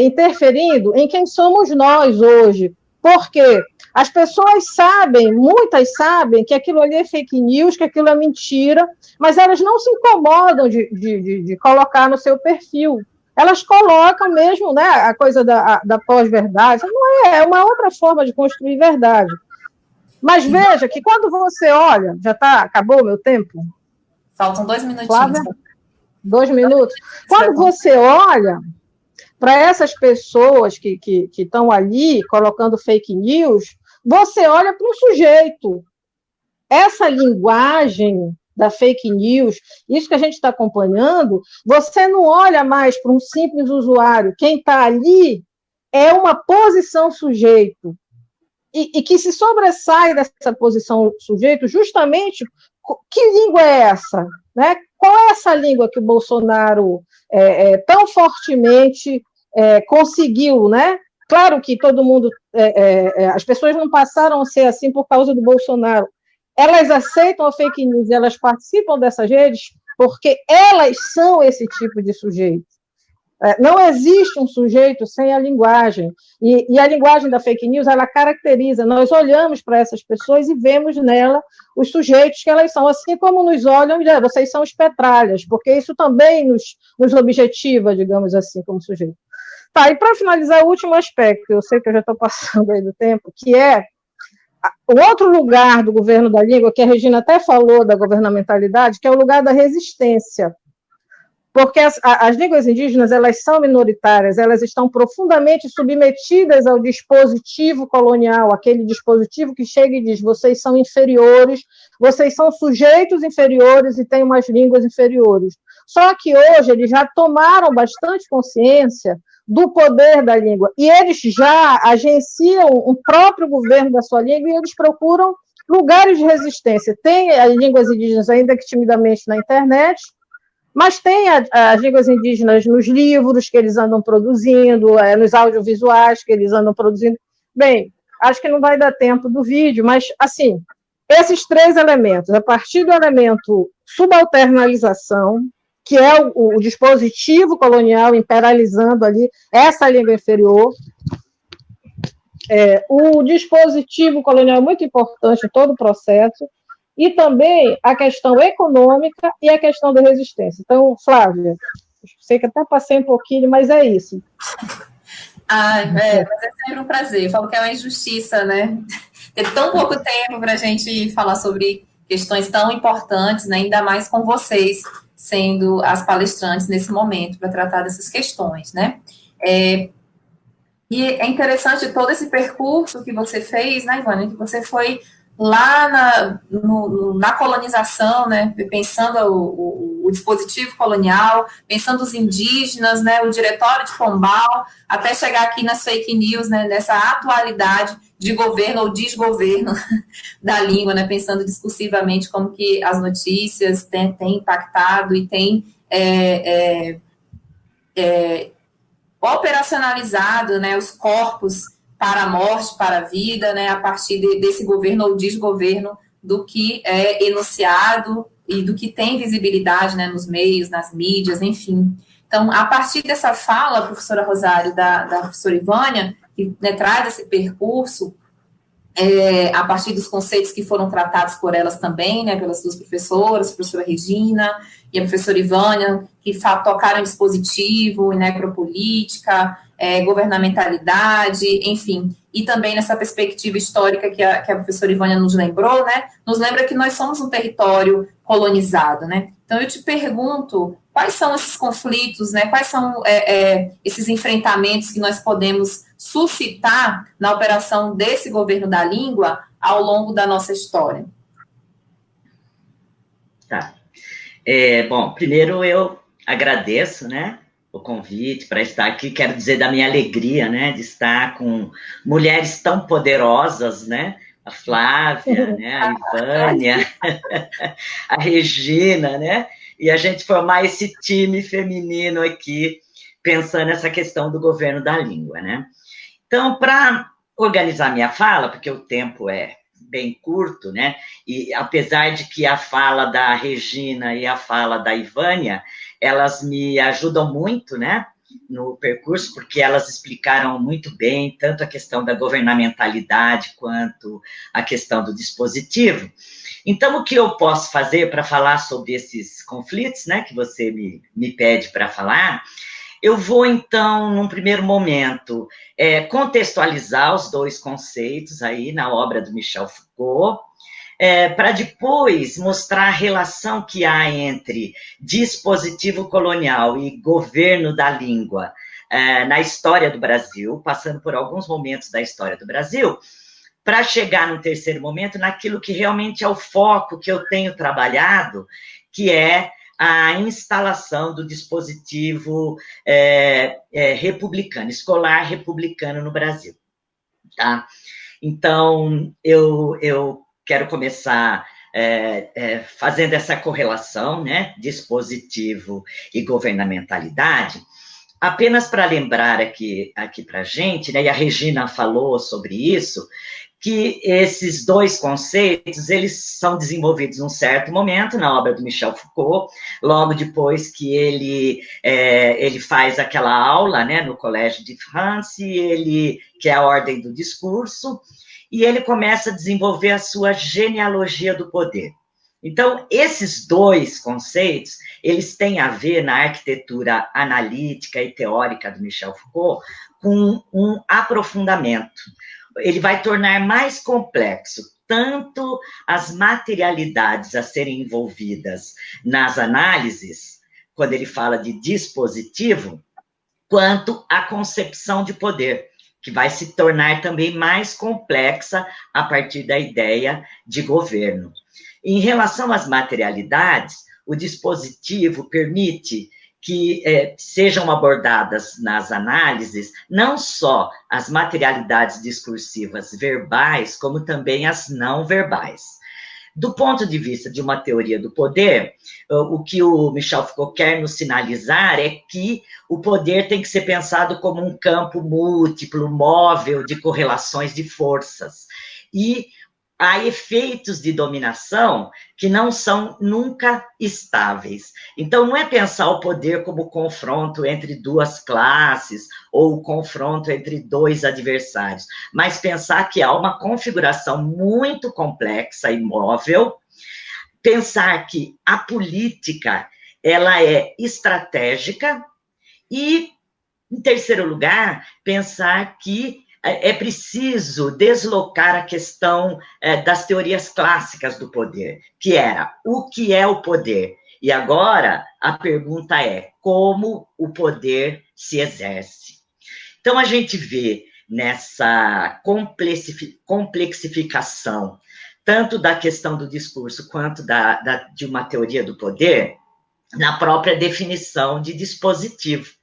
interferindo em quem somos nós hoje. Por quê? As pessoas sabem, muitas sabem, que aquilo ali é fake news, que aquilo é mentira, mas elas não se incomodam de colocar no seu perfil. Elas colocam mesmo, né, a coisa da pós-verdade. Não é uma outra forma de construir verdade. Mas veja que quando você olha... Acabou o meu tempo? Faltam 2 minutinhos. Flávia? 2 minutos. Quando você olha para essas pessoas que estão ali colocando fake news, você olha para um sujeito. Essa linguagem da fake news, isso que a gente está acompanhando, você não olha mais para um simples usuário. Quem está ali é uma posição sujeito. E que se sobressai dessa posição sujeito justamente... Que língua é essa? Né? Qual é essa língua que o Bolsonaro tão fortemente conseguiu, né? Claro que todo mundo, as pessoas não passaram a ser assim por causa do Bolsonaro. Elas aceitam a fake news, elas participam dessas redes porque elas são esse tipo de sujeito. Não existe um sujeito sem a linguagem. E a linguagem da fake news, ela caracteriza. Nós olhamos para essas pessoas e vemos nela os sujeitos que elas são, assim como nos olham, vocês são os petralhas, porque isso também nos objetiva, digamos assim, como sujeito. Tá, e para finalizar, o último aspecto, eu sei que eu já estou passando aí do tempo, que é o outro lugar do governo da língua, que a Regina até falou da governamentalidade, que é o lugar da resistência. porque as línguas indígenas, elas são minoritárias, elas estão profundamente submetidas ao dispositivo colonial, aquele dispositivo que chega e diz, vocês são inferiores, vocês são sujeitos inferiores e têm umas línguas inferiores. Só que hoje eles já tomaram bastante consciência do poder da língua, e eles já agenciam o próprio governo da sua língua, e eles procuram lugares de resistência. Tem as línguas indígenas, ainda que timidamente, na internet, mas tem as línguas indígenas nos livros que eles andam produzindo, nos audiovisuais que eles andam produzindo. Bem, acho que não vai dar tempo do vídeo, mas, assim, esses 3 elementos, a partir do elemento subalternalização, que é o dispositivo colonial imperializando ali essa língua inferior, o dispositivo colonial é muito importante em todo o processo, e também a questão econômica e a questão da resistência. Então, Flávia, sei que até passei um pouquinho, mas é isso. Mas é sempre um prazer. Eu falo que é uma injustiça, né? Ter tão pouco tempo para a gente falar sobre questões tão importantes, né? Ainda mais com vocês sendo as palestrantes nesse momento para tratar dessas questões, né? E é interessante todo esse percurso que você fez, né, Ivânia, que você foi lá na colonização, né, pensando o dispositivo colonial, pensando os indígenas, né, o Diretório de Pombal, até chegar aqui nas fake news, né, nessa atualidade de governo ou desgoverno da língua, né, pensando discursivamente como que as notícias têm impactado e têm operacionalizado, né, os corpos para a morte, para a vida, né, a partir desse governo ou desgoverno do que é enunciado e do que tem visibilidade, né, nos meios, nas mídias, enfim. Então, a partir dessa fala, professora Rosário, da professora Ivânia, que, né, traz esse percurso, a partir dos conceitos que foram tratados por elas também, né, pelas 2 professoras, a professora Regina e a professora Ivânia, que tocaram em dispositivo, em necropolítica, governamentalidade, enfim, e também nessa perspectiva histórica que a professora Ivânia nos lembrou, né, nos lembra que nós somos um território colonizado, né. Então, eu te pergunto, quais são esses conflitos, né, quais são esses enfrentamentos que nós podemos suscitar na operação desse governo da língua ao longo da nossa história? Tá. Bom, primeiro eu agradeço, né, o convite para estar aqui. Quero dizer da minha alegria, né, de estar com mulheres tão poderosas, né, a Flávia, né, a Ivânia, a Regina, né, e a gente formar esse time feminino aqui, pensando nessa questão do governo da língua, né. Então, para organizar minha fala, porque o tempo é bem curto, né, e apesar de que a fala da Regina e a fala da Ivânia, elas me ajudam muito, né, no percurso, porque elas explicaram muito bem tanto a questão da governamentalidade quanto a questão do dispositivo. Então, o que eu posso fazer para falar sobre esses conflitos, né, que você me pede para falar, eu vou, então, num primeiro momento, contextualizar os 2 conceitos aí na obra do Michel Foucault, para depois mostrar a relação que há entre dispositivo colonial e governo da língua na história do Brasil, passando por alguns momentos da história do Brasil, para chegar no terceiro momento naquilo que realmente é o foco que eu tenho trabalhado, que é a instalação do dispositivo republicano, escolar republicano no Brasil. Tá? Então, eu quero começar fazendo essa correlação, né, dispositivo e governamentalidade, apenas para lembrar aqui para a gente, né, e a Regina falou sobre isso, que esses 2 conceitos, eles são desenvolvidos num certo momento, na obra do Michel Foucault, logo depois que ele faz aquela aula, né, no Collège de France, que é a ordem do discurso, e ele começa a desenvolver a sua genealogia do poder. Então, esses 2 conceitos, eles têm a ver na arquitetura analítica e teórica do Michel Foucault com um aprofundamento. Ele vai tornar mais complexo tanto as materialidades a serem envolvidas nas análises, quando ele fala de dispositivo, quanto à concepção de poder, que vai se tornar também mais complexa a partir da ideia de governo. Em relação às materialidades, o dispositivo permite que sejam abordadas nas análises não só as materialidades discursivas verbais, como também as não verbais. Do ponto de vista de uma teoria do poder, o que o Michel Foucault quer nos sinalizar é que o poder tem que ser pensado como um campo múltiplo, móvel, de correlações de forças. E há efeitos de dominação que não são nunca estáveis. Então, não é pensar o poder como confronto entre duas classes ou confronto entre dois adversários, mas pensar que há uma configuração muito complexa e móvel, pensar que a política ela é estratégica e, em terceiro lugar, pensar que é preciso deslocar a questão das teorias clássicas do poder, que era o que é o poder? E agora a pergunta é como o poder se exerce. Então a gente vê nessa complexificação, tanto da questão do discurso quanto de uma teoria do poder, na própria definição de dispositivo.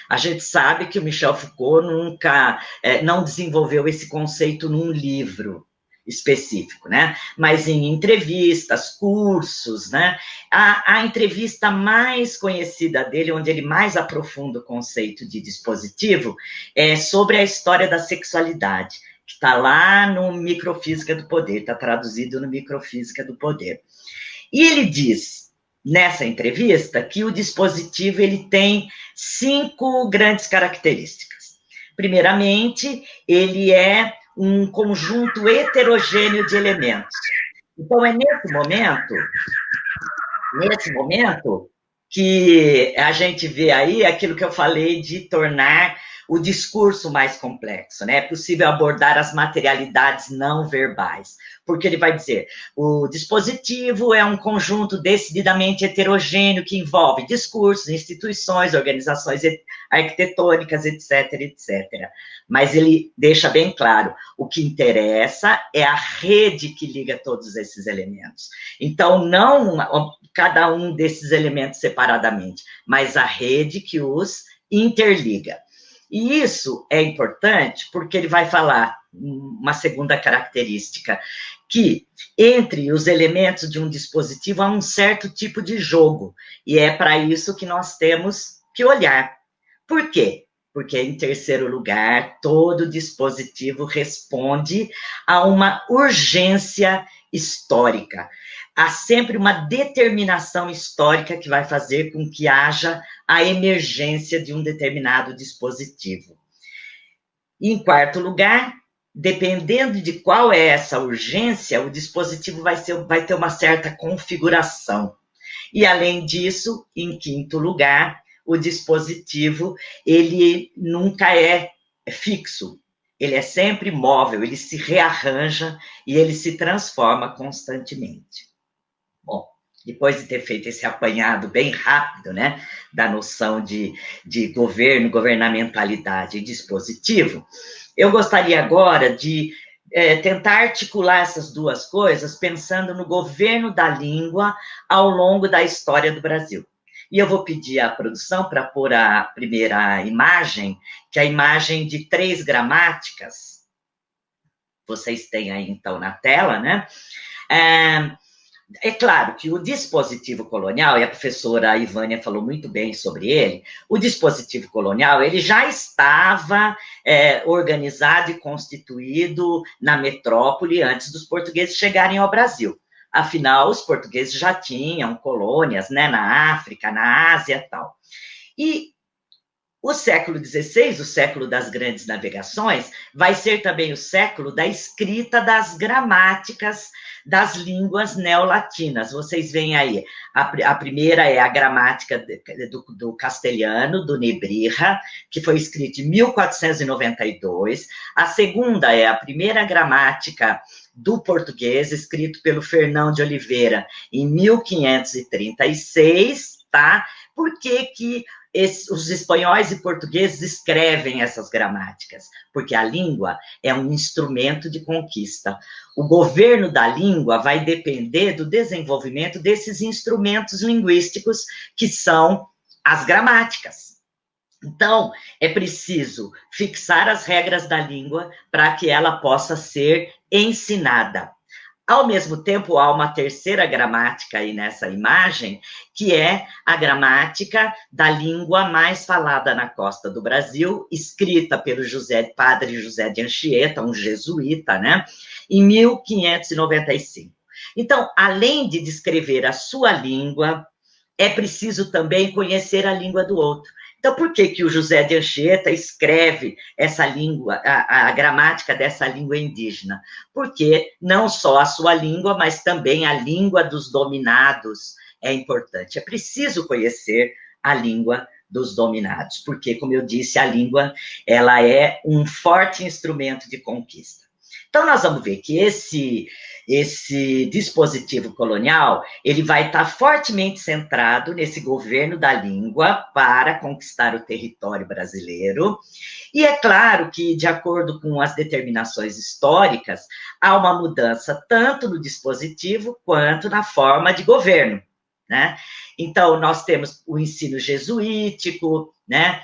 A gente sabe que o Michel Foucault nunca não desenvolveu esse conceito num livro específico, né? Mas em entrevistas, cursos, né? A entrevista mais conhecida dele, onde ele mais aprofunda o conceito de dispositivo, é sobre a história da sexualidade, que está lá no Microfísica do Poder, está traduzido no Microfísica do Poder. E ele diz, nessa entrevista, que o dispositivo ele tem 5 grandes características. Primeiramente, ele é um conjunto heterogêneo de elementos. Então, é nesse momento que a gente vê aí aquilo que eu falei de tornar o discurso mais complexo, né? É possível abordar as materialidades não verbais, porque ele vai dizer, o dispositivo é um conjunto decididamente heterogêneo que envolve discursos, instituições, organizações arquitetônicas, etc., etc. Mas ele deixa bem claro, o que interessa é a rede que liga todos esses elementos. Então, não cada um desses elementos separadamente, mas a rede que os interliga. E isso é importante porque ele vai falar uma segunda característica, que entre os elementos de um dispositivo há um certo tipo de jogo, e é para isso que nós temos que olhar. Por quê? Porque, em terceiro lugar, todo dispositivo responde a uma urgência histórica. Há sempre uma determinação histórica que vai fazer com que haja a emergência de um determinado dispositivo. E, em quarto lugar, dependendo de qual é essa urgência, o dispositivo vai ter uma certa configuração. E, além disso, em quinto lugar, o dispositivo, ele nunca é fixo, ele é sempre móvel, ele se rearranja e ele se transforma constantemente. Bom, depois de ter feito esse apanhado bem rápido, né, da noção de governo, governamentalidade e dispositivo, eu gostaria agora de tentar articular essas duas coisas pensando no governo da língua ao longo da história do Brasil. E eu vou pedir à produção para pôr a primeira imagem, que é a imagem de 3 gramáticas. Vocês têm aí, então, na tela, né? É claro que o dispositivo colonial, e a professora Ivânia falou muito bem sobre ele, o dispositivo colonial, ele já estava organizado e constituído na metrópole antes dos portugueses chegarem ao Brasil. Afinal, os portugueses já tinham colônias, né, na África, na Ásia e tal. E o século XVI, o século das grandes navegações, vai ser também o século da escrita das gramáticas das línguas neolatinas. Vocês veem aí, a primeira é a gramática do castelhano, do Nebrija, que foi escrita em 1492. A segunda é a primeira gramática do português, escrito pelo Fernão de Oliveira, em 1536, perguntar por que os espanhóis e portugueses escrevem essas gramáticas, porque a língua é um instrumento de conquista. O governo da língua vai depender do desenvolvimento desses instrumentos linguísticos, que são as gramáticas. Então, é preciso fixar as regras da língua para que ela possa ser ensinada. Ao mesmo tempo, há uma terceira gramática aí nessa imagem, que é a gramática da língua mais falada na costa do Brasil, escrita pelo padre José de Anchieta, um jesuíta, né, em 1595. Então, além de descrever a sua língua, é preciso também conhecer a língua do outro. Então, por que o José de Anchieta escreve essa língua, a gramática dessa língua indígena? Porque não só a sua língua, mas também a língua dos dominados é importante. É preciso conhecer a língua dos dominados, porque, como eu disse, a língua ela é um forte instrumento de conquista. Então, nós vamos ver que esse dispositivo colonial, ele vai estar fortemente centrado nesse governo da língua para conquistar o território brasileiro. E é claro que, de acordo com as determinações históricas, há uma mudança tanto no dispositivo quanto na forma de governo, né? Então, nós temos o ensino jesuítico, né?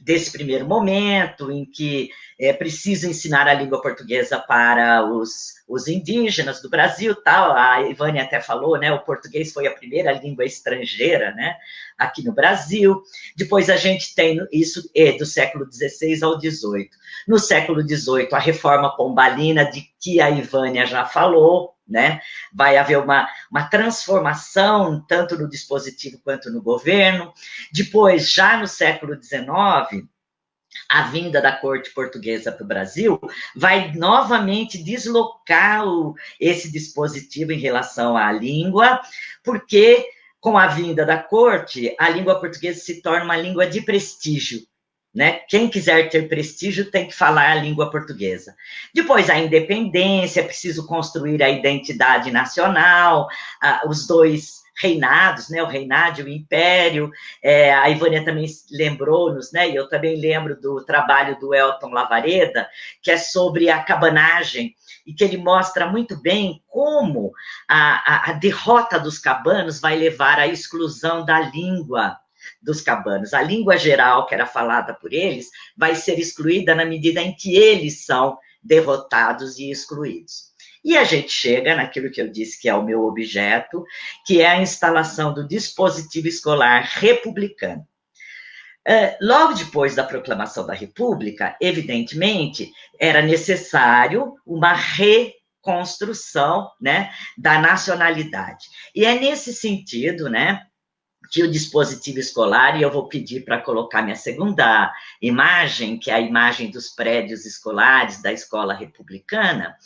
Desse primeiro momento em que é preciso ensinar a língua portuguesa para os indígenas do Brasil, tal. A Ivânia até falou, né? O português foi a primeira língua estrangeira, né? Aqui no Brasil. Depois a gente tem isso do século XVI ao XVIII. No século XVIII, a reforma pombalina, de que a Ivânia já falou, né? Vai haver uma transformação, tanto no dispositivo quanto no governo. Depois, já no século XIX, a vinda da corte portuguesa para o Brasil vai novamente deslocar esse dispositivo em relação à língua, porque com a vinda da corte, a língua portuguesa se torna uma língua de prestígio, né? Quem quiser ter prestígio tem que falar a língua portuguesa. Depois, a independência, é preciso construir a identidade nacional, os dois reinados, né, o reinado e o império. A Ivânia também lembrou-nos, né, e eu também lembro do trabalho do Elton Lavareda, que é sobre a cabanagem, e que ele mostra muito bem como a derrota dos cabanos vai levar à exclusão da língua dos cabanos. A língua geral, que era falada por eles, vai ser excluída na medida em que eles são derrotados e excluídos. E a gente chega naquilo que eu disse que é o meu objeto, que é a instalação do dispositivo escolar republicano. Logo depois da proclamação da República, evidentemente, era necessário uma reconstrução, né, da nacionalidade. E é nesse sentido, né, que o dispositivo escolar, e eu vou pedir para colocar minha segunda imagem, que é a imagem dos prédios escolares da escola republicana,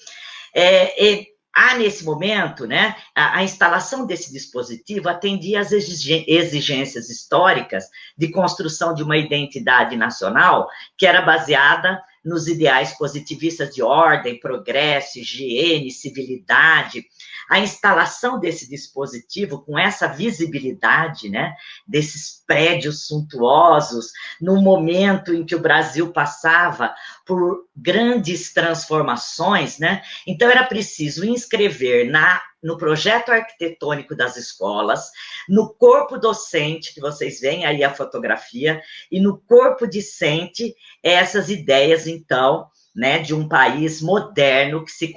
há nesse momento, né, a instalação desse dispositivo atendia às exigências históricas de construção de uma identidade nacional que era baseada nos ideais positivistas de ordem, progresso, higiene, civilidade. A instalação desse dispositivo com essa visibilidade, né, desses prédios suntuosos, no momento em que o Brasil passava por grandes transformações, né? Então era preciso inscrever no projeto arquitetônico das escolas, no corpo docente, que vocês veem aí a fotografia, e no corpo discente, essas ideias, então, né, de um país moderno que se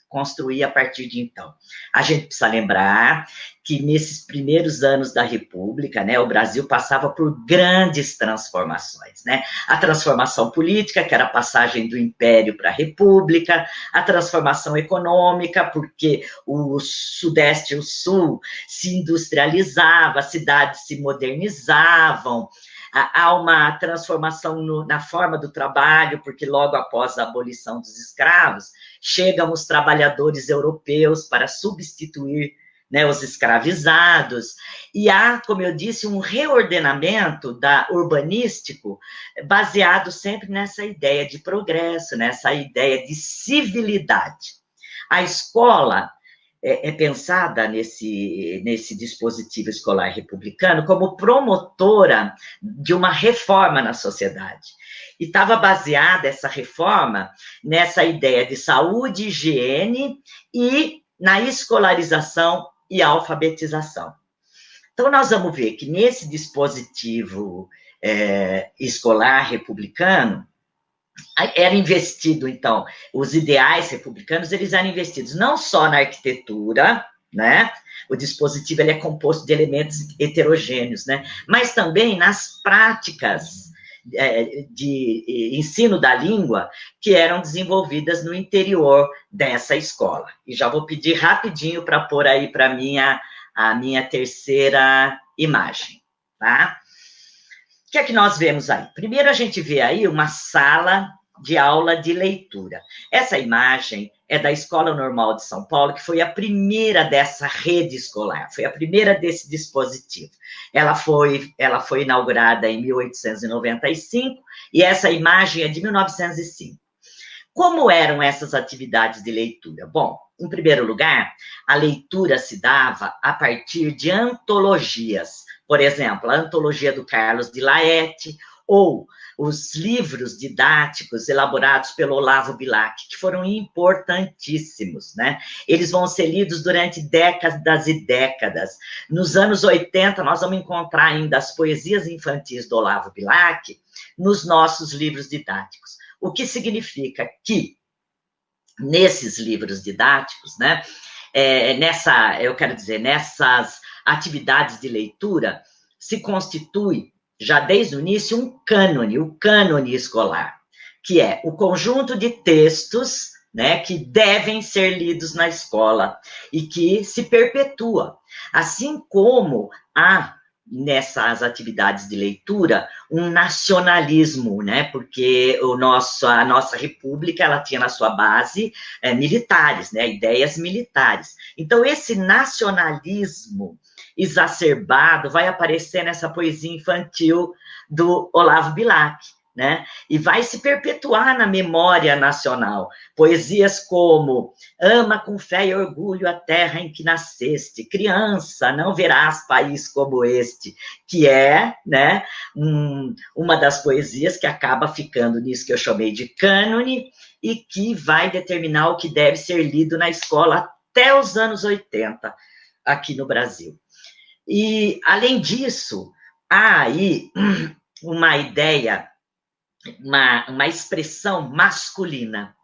construir a partir de então. A gente precisa lembrar que nesses primeiros anos da República, né, o Brasil passava por grandes transformações, né? A transformação política, que era a passagem do Império para a República, a transformação econômica, porque o Sudeste e o Sul se industrializavam, as cidades se modernizavam, há uma transformação na forma do trabalho, porque logo após a abolição dos escravos, chegam os trabalhadores europeus para substituir, né, os escravizados, e há, como eu disse, um reordenamento urbanístico baseado sempre nessa ideia de progresso, nessa ideia de civilidade. A escola é pensada nesse dispositivo escolar republicano como promotora de uma reforma na sociedade. E estava baseada essa reforma nessa ideia de saúde, higiene e na escolarização e alfabetização. Então, nós vamos ver que nesse dispositivo escolar republicano, era investido, então, os ideais republicanos, eles eram investidos não só na arquitetura, né? O dispositivo ele é composto de elementos heterogêneos, né? Mas também nas práticas de ensino da língua que eram desenvolvidas no interior dessa escola. E já vou pedir rapidinho para pôr aí para a minha terceira imagem, tá? O que é que nós vemos aí? Primeiro, a gente vê aí uma sala de aula de leitura. Essa imagem é da Escola Normal de São Paulo, que foi a primeira dessa rede escolar, foi a primeira desse dispositivo. Ela foi inaugurada em 1895, e essa imagem é de 1905. Como eram essas atividades de leitura? Bom, em primeiro lugar, a leitura se dava a partir de antologias. Por exemplo, a antologia do Carlos de Laet, ou os livros didáticos elaborados pelo Olavo Bilac, que foram importantíssimos, né? Eles vão ser lidos durante décadas e décadas. Nos anos 80, nós vamos encontrar ainda as poesias infantis do Olavo Bilac nos nossos livros didáticos. O que significa que, nesses livros didáticos, né, nessas atividades de leitura, se constitui, já desde o início, um cânone, o cânone escolar, que é o conjunto de textos, né, que devem ser lidos na escola e que se perpetua, assim como há nessas atividades de leitura um nacionalismo, né, porque a nossa república, ela tinha na sua base militares, né, ideias militares. Então, esse nacionalismo exacerbado vai aparecer nessa poesia infantil do Olavo Bilac, né? E vai se perpetuar na memória nacional. Poesias como ama com fé e orgulho a terra em que nasceste, criança, não verás país como este, que é, né, uma das poesias que acaba ficando nisso que eu chamei de cânone e que vai determinar o que deve ser lido na escola até os anos 80 aqui no Brasil. E, além disso, há aí uma ideia, uma expressão masculina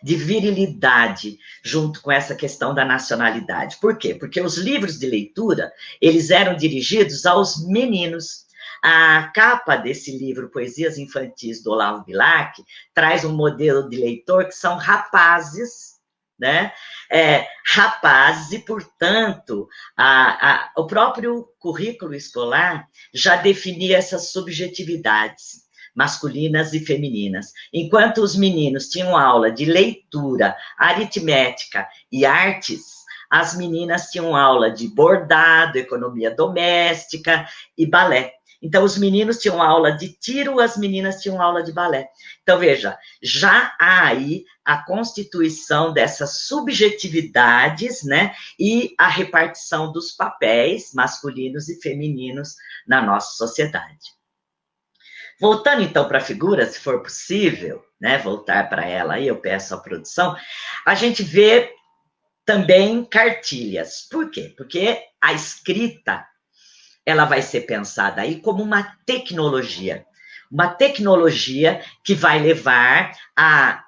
de virilidade, junto com essa questão da nacionalidade. Por quê? Porque os livros de leitura, eles eram dirigidos aos meninos. A capa desse livro, Poesias Infantis, do Olavo Bilac, traz um modelo de leitor que são rapazes, né? Rapazes, e, portanto, o próprio currículo escolar já definia essas subjetividades masculinas e femininas. Enquanto os meninos tinham aula de leitura, aritmética e artes, as meninas tinham aula de bordado, economia doméstica e balé. Então, os meninos tinham aula de tiro, as meninas tinham aula de balé. Então, veja, já há aí a constituição dessas subjetividades, né, e a repartição dos papéis masculinos e femininos na nossa sociedade. Voltando, então, para a figura, se for possível, né, voltar para ela aí, eu peço à produção, a gente vê também cartilhas. Por quê? Porque a escrita, ela vai ser pensada aí como uma tecnologia que vai levar a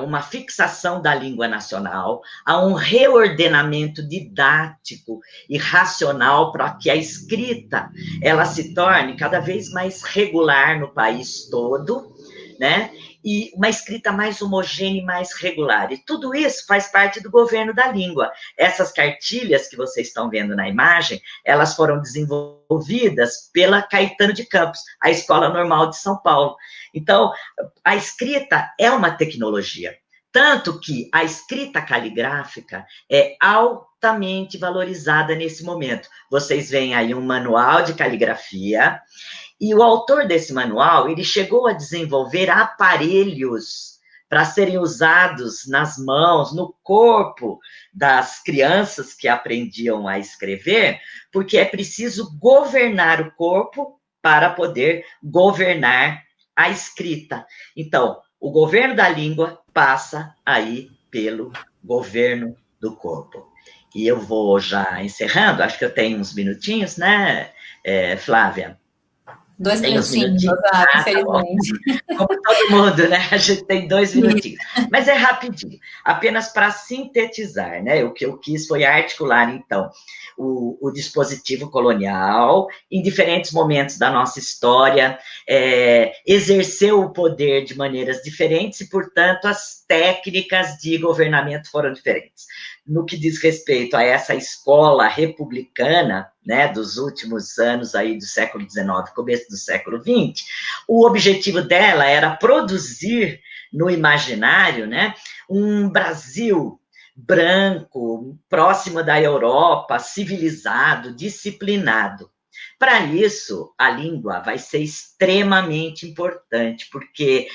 uma fixação da língua nacional, a um reordenamento didático e racional para que a escrita ela se torne cada vez mais regular no país todo, né? E uma escrita mais homogênea e mais regular. E tudo isso faz parte do governo da língua. Essas cartilhas que vocês estão vendo na imagem, elas foram desenvolvidas pela Caetano de Campos, a Escola Normal de São Paulo. Então, a escrita é uma tecnologia. Tanto que a escrita caligráfica é altamente valorizada nesse momento. Vocês veem aí um manual de caligrafia. E o autor desse manual, ele chegou a desenvolver aparelhos para serem usados nas mãos, no corpo das crianças que aprendiam a escrever, porque é preciso governar o corpo para poder governar a escrita. Então, o governo da língua passa aí pelo governo do corpo. E eu vou já encerrando, acho que eu tenho uns minutinhos, né, Flávia? 2 minutinhos, Rosário, infelizmente. Como todo mundo, né? A gente tem 2 minutinhos. Mas é rapidinho. Apenas para sintetizar, né? O que eu quis foi articular, então, o dispositivo colonial em diferentes momentos da nossa história, exerceu o poder de maneiras diferentes e, portanto, as técnicas de governamento foram diferentes. No que diz respeito a essa escola republicana, né, dos últimos anos aí do século XIX, começo do século XX, o objetivo dela era produzir no imaginário, né, um Brasil branco, próximo da Europa, civilizado, disciplinado. Para isso, a língua vai ser extremamente importante, porque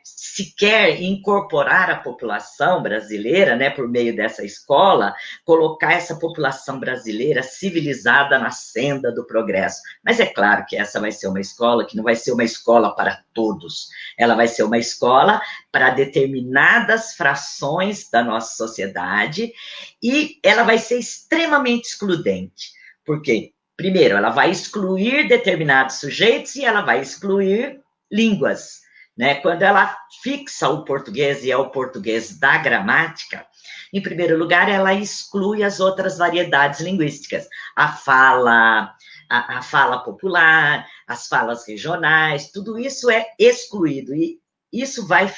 se quer incorporar a população brasileira, né, por meio dessa escola, colocar essa população brasileira civilizada na senda do progresso. Mas é claro que essa vai ser uma escola que não vai ser uma escola para todos, ela vai ser uma escola para determinadas frações da nossa sociedade e ela vai ser extremamente excludente. Por quê? Primeiro, ela vai excluir determinados sujeitos e ela vai excluir línguas, né? Quando ela fixa o português e é o português da gramática, em primeiro lugar, ela exclui as outras variedades linguísticas, a fala popular, as falas regionais, tudo isso é excluído e isso vai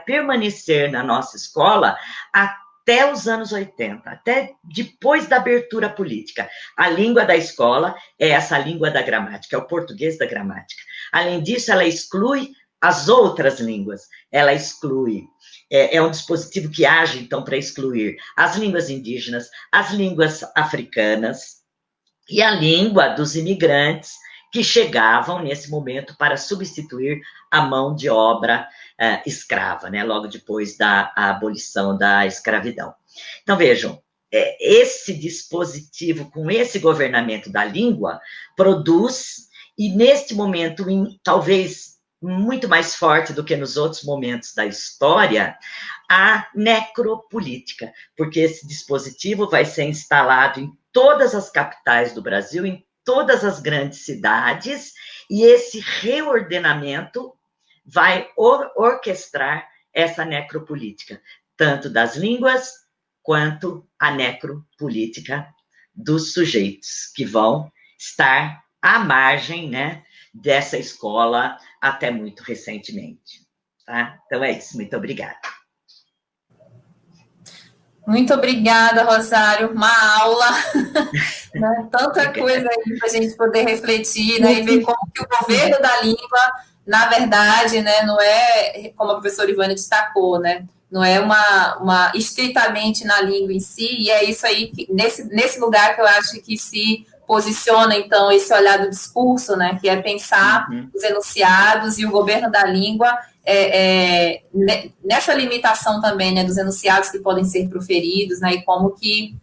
permanecer na nossa escola até os anos 80, até depois da abertura política. A língua da escola é essa língua da gramática, é o português da gramática. Além disso, ela exclui as outras línguas, ela exclui, é um dispositivo que age, então, para excluir as línguas indígenas, as línguas africanas e a língua dos imigrantes que chegavam nesse momento para substituir a mão de obra escrava, né, logo depois da abolição da escravidão. Então, vejam, esse dispositivo, com esse governamento da língua, produz, e neste momento, talvez muito mais forte do que nos outros momentos da história, a necropolítica, porque esse dispositivo vai ser instalado em todas as capitais do Brasil, em todas as grandes cidades, e esse reordenamento vai orquestrar essa necropolítica, tanto das línguas, quanto a necropolítica dos sujeitos, que vão estar à margem, né, dessa escola até muito recentemente. Tá? Então é isso, muito obrigada. Muito obrigada, Rosário, uma aula, né? Tanta coisa aí para a gente poder refletir, né? E ver como que o governo da língua, na verdade, né, não é, como a professora Ivânia destacou, né, não é uma estritamente na língua em si, e é isso aí, nesse lugar que eu acho que se posiciona, então, esse olhar do discurso, né, que é pensar os enunciados e o governo da língua nessa limitação também, né, dos enunciados que podem ser proferidos, né, e como que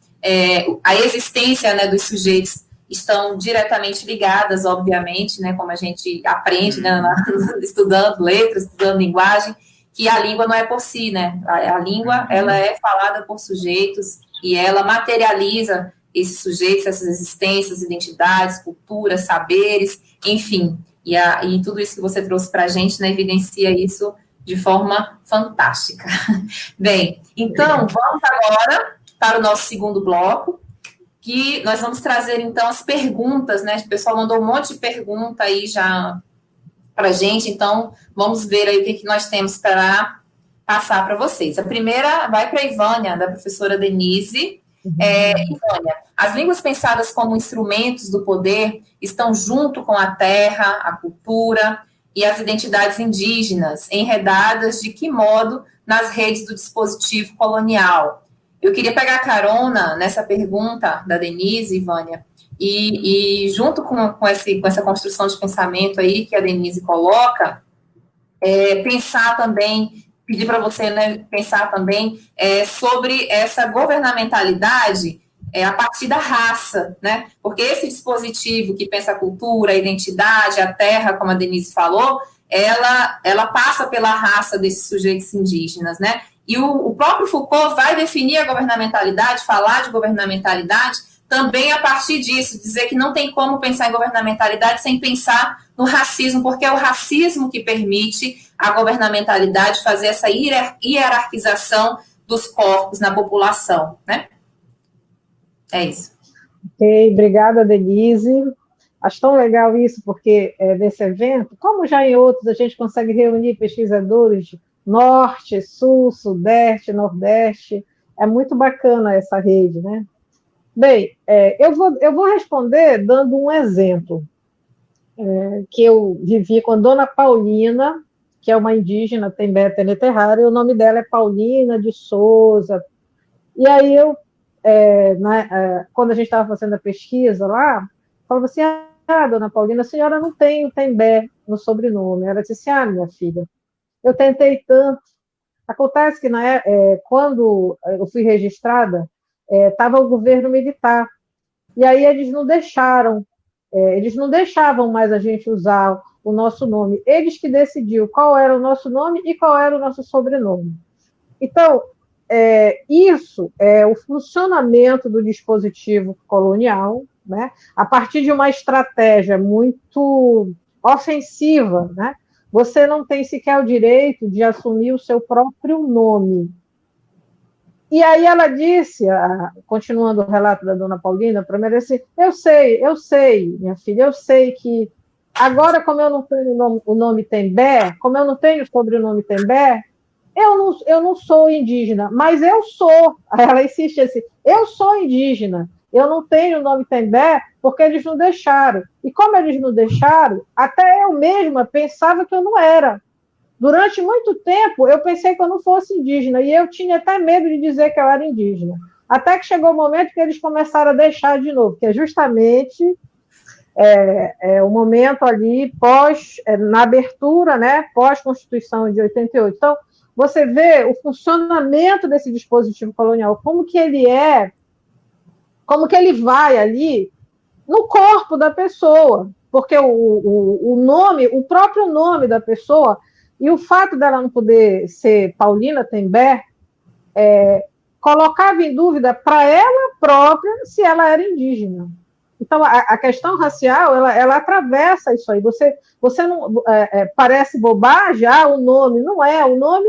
a existência, né, dos sujeitos estão diretamente ligadas, obviamente, né, como a gente aprende, né, estudando letras, estudando linguagem, que a língua não é por si, né, a língua, ela é falada por sujeitos e ela materializa esses sujeitos, essas existências, identidades, culturas, saberes, enfim, e tudo isso que você trouxe para a gente, né, evidencia isso de forma fantástica. Bem, então, vamos agora para o nosso segundo bloco, que nós vamos trazer, então, as perguntas, né, o pessoal mandou um monte de pergunta aí já para a gente, então, vamos ver aí o que nós temos para passar para vocês. A primeira vai para a Ivânia, da professora Denise. Ivânia, as línguas pensadas como instrumentos do poder estão junto com a terra, a cultura e as identidades indígenas, enredadas de que modo nas redes do dispositivo colonial? Eu queria pegar carona nessa pergunta da Denise, Ivânia, e junto com essa construção de pensamento aí que a Denise coloca, pensar também pedir para você, né, pensar também sobre essa governamentalidade a partir da raça, né? Porque esse dispositivo que pensa a cultura, a identidade, a terra, como a Denise falou, ela passa pela raça desses sujeitos indígenas, né? E o próprio Foucault vai definir a governamentalidade, falar de governamentalidade também a partir disso, dizer que não tem como pensar em governamentalidade sem pensar no racismo, porque é o racismo que permite a governamentalidade fazer essa hierarquização dos corpos na população, né? É isso. Ok, obrigada, Denise. Acho tão legal isso, porque nesse evento, como já em outros, a gente consegue reunir pesquisadores de Norte, Sul, Sudeste, Nordeste. É muito bacana essa rede, né? Bem, eu vou responder dando um exemplo que eu vivi com a Dona Paulina, que é uma indígena Tembé Teneterrara, e o nome dela é Paulina de Souza. E aí quando a gente estava fazendo a pesquisa lá, falava assim, Dona Paulina, a senhora não tem o Tembé no sobrenome. Ela disse assim, minha filha, eu tentei tanto. Acontece que quando eu fui registrada, estava o governo militar, e aí eles não deixavam mais a gente usar o nosso nome, eles que decidiam qual era o nosso nome e qual era o nosso sobrenome. Então, isso é o funcionamento do dispositivo colonial, né, a partir de uma estratégia muito ofensiva, né? Você não tem sequer o direito de assumir o seu próprio nome. E aí ela disse, continuando o relato da Dona Paulina, para mim, assim, eu sei, minha filha, eu sei que agora, como eu não tenho o nome Tembé, como eu não tenho o sobrenome Tembé, eu não sou indígena, mas eu sou. Aí ela insiste assim, eu sou indígena, eu não tenho o nome Tembé porque eles não deixaram. E como eles não deixaram, até eu mesma pensava que eu não era. Durante muito tempo, eu pensei que eu não fosse indígena, e eu tinha até medo de dizer que eu era indígena. Até que chegou o momento que eles começaram a deixar de novo, que é justamente o momento ali na abertura, né, pós-Constituição de 88. Então, você vê o funcionamento desse dispositivo colonial, como que ele vai ali no corpo da pessoa, porque o próprio nome da pessoa, e o fato dela não poder ser Paulina Tembé, colocava em dúvida para ela própria se ela era indígena. Então, a questão racial, ela atravessa isso aí. Você não parece bobagem, o nome. Não é, o nome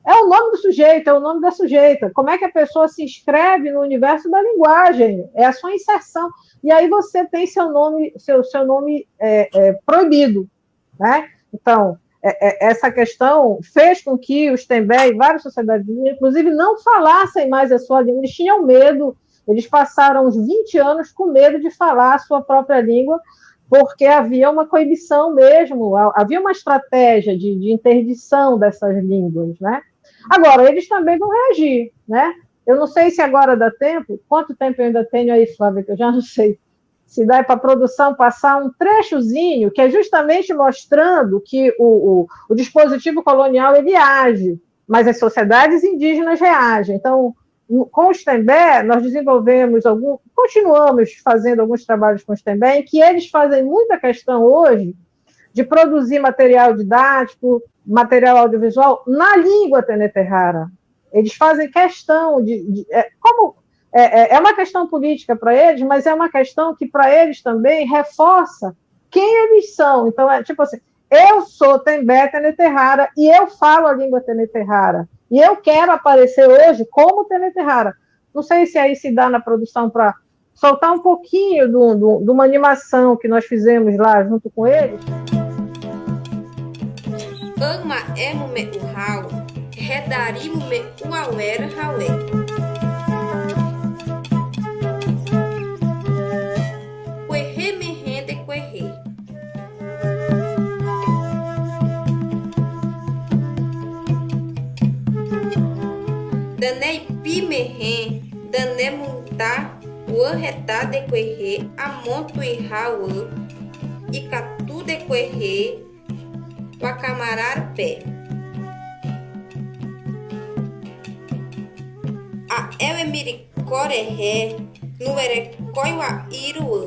é o nome do sujeito, é o nome da sujeita. Como é que a pessoa se inscreve no universo da linguagem? É a sua inserção. E aí você tem seu nome proibido, né? Então, essa questão fez com que os Tembé e várias sociedades, inclusive, não falassem mais a sua língua. Eles tinham medo, eles passaram uns 20 anos com medo de falar a sua própria língua, porque havia uma coibição mesmo, havia uma estratégia de interdição dessas línguas, né? Agora, eles também vão reagir, né? Eu não sei se agora dá tempo, quanto tempo eu ainda tenho aí, Flávia, que eu já não sei. Se dá para a produção passar um trechozinho, que é justamente mostrando que o dispositivo colonial ele age, mas as sociedades indígenas reagem. Então, com os Tembé, nós continuamos fazendo alguns trabalhos com os Tembé, em que eles fazem muita questão hoje de produzir material didático, material audiovisual na língua Teneterrara. Eles fazem questão é uma questão política para eles, mas é uma questão que para eles também reforça quem eles são. Então, tipo assim, eu sou Tembé Teneterrara e eu falo a língua Teneterrara. E eu quero aparecer hoje como Teneterrara. Não sei se aí se dá na produção para soltar um pouquinho de uma animação que nós fizemos lá junto com eles. Ama me urau, redarimo me uauera raué. Querre me rende querre. Danei pi me ren, dané montar, o retá de querre, amonto e rauã, e catu de querre, o acamarar pé. A Ewemiricoreré, no Erecoiwa Iruã.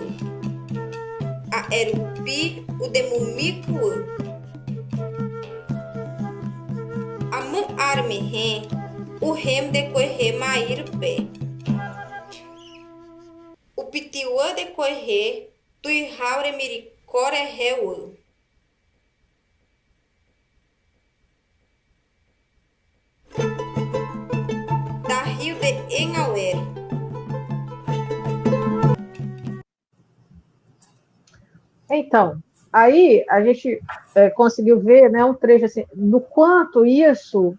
A Erupi, o Demumicuã. A Man Armerré, o Rem de Coerré Mairpé. O Pitiuã de Coerré, Tuihaure Miricorerréuã. Da Rio de Enauer. Então, aí a gente conseguiu ver, né, um trecho assim, do quanto isso,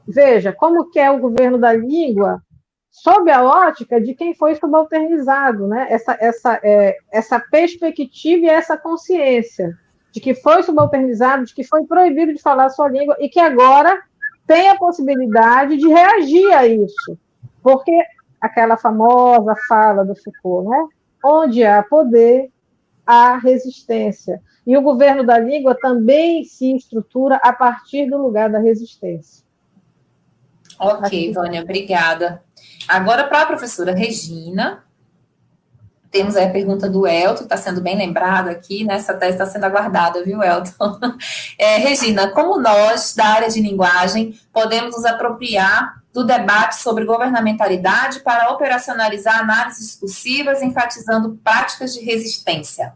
veja, como que é o governo da língua sob a ótica de quem foi subalternizado, né? Essa perspectiva e essa consciência de que foi subalternizado, de que foi proibido de falar a sua língua e que agora tem a possibilidade de reagir a isso. Porque aquela famosa fala do Foucault, né? Onde há poder, há resistência. E o governo da língua também se estrutura a partir do lugar da resistência. Ok, Vânia, obrigada. Agora, para a professora Regina, temos aí a pergunta do Elton, que está sendo bem lembrado aqui, né? Essa tese está sendo aguardada, viu, Elton? Regina, como nós, da área de linguagem, podemos nos apropriar do debate sobre governamentalidade para operacionalizar análises discursivas, enfatizando práticas de resistência?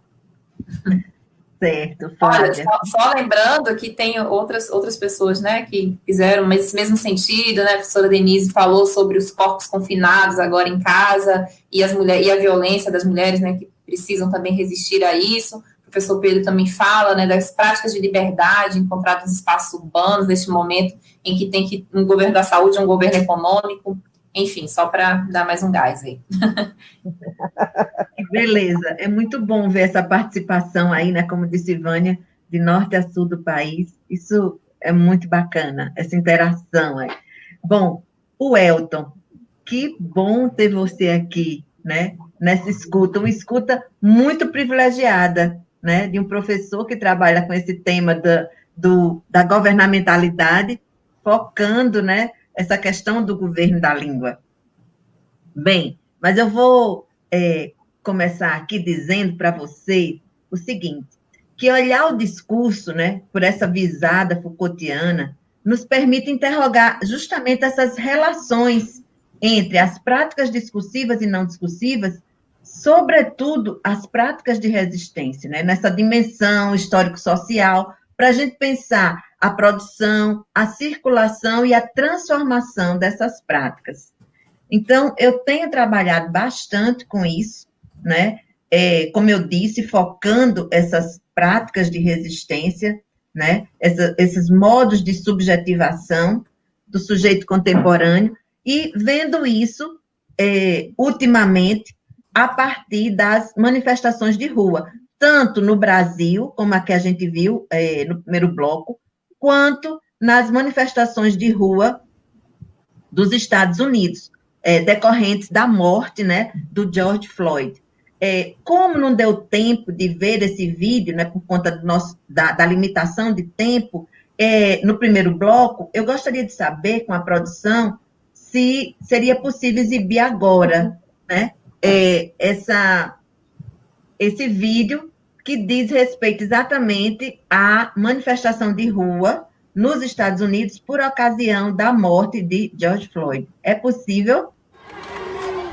Certo, Flávia. Olha, só lembrando que tem outras pessoas, né, que fizeram esse mesmo sentido, né? A professora Denise falou sobre os corpos confinados agora em casa e a violência das mulheres, né, que precisam também resistir a isso. O professor Pedro também fala, né, das práticas de liberdade encontradas nos espaços urbanos, neste momento em que tem que um governo da saúde, um governo econômico, enfim, só para dar mais um gás aí. Beleza, é muito bom ver essa participação aí, né, como disse Vânia, de norte a sul do país. Isso é muito bacana, essa interação aí. Bom, o Elton, que bom ter você aqui, né, nessa escuta, uma escuta muito privilegiada, né, de um professor que trabalha com esse tema da governamentalidade, focando, né, essa questão do governo da língua. Bem, mas eu vou começar aqui dizendo para você o seguinte, que olhar o discurso, né, por essa visada Foucaultiana, nos permite interrogar justamente essas relações entre as práticas discursivas e não discursivas, sobretudo as práticas de resistência, né, nessa dimensão histórico-social, para a gente pensar a produção, a circulação e a transformação dessas práticas. Então, eu tenho trabalhado bastante com isso, né? Como eu disse, focando essas práticas de resistência, né? Esses modos de subjetivação do sujeito contemporâneo, e vendo isso, ultimamente, a partir das manifestações de rua, tanto no Brasil, como a que a gente viu no primeiro bloco, quanto nas manifestações de rua dos Estados Unidos, decorrentes da morte, né, do George Floyd. Como não deu tempo de ver esse vídeo, né, por conta da limitação de tempo, no primeiro bloco, eu gostaria de saber, com a produção, se seria possível exibir agora, né, esse vídeo que diz respeito exatamente à manifestação de rua nos Estados Unidos por ocasião da morte de George Floyd. É possível?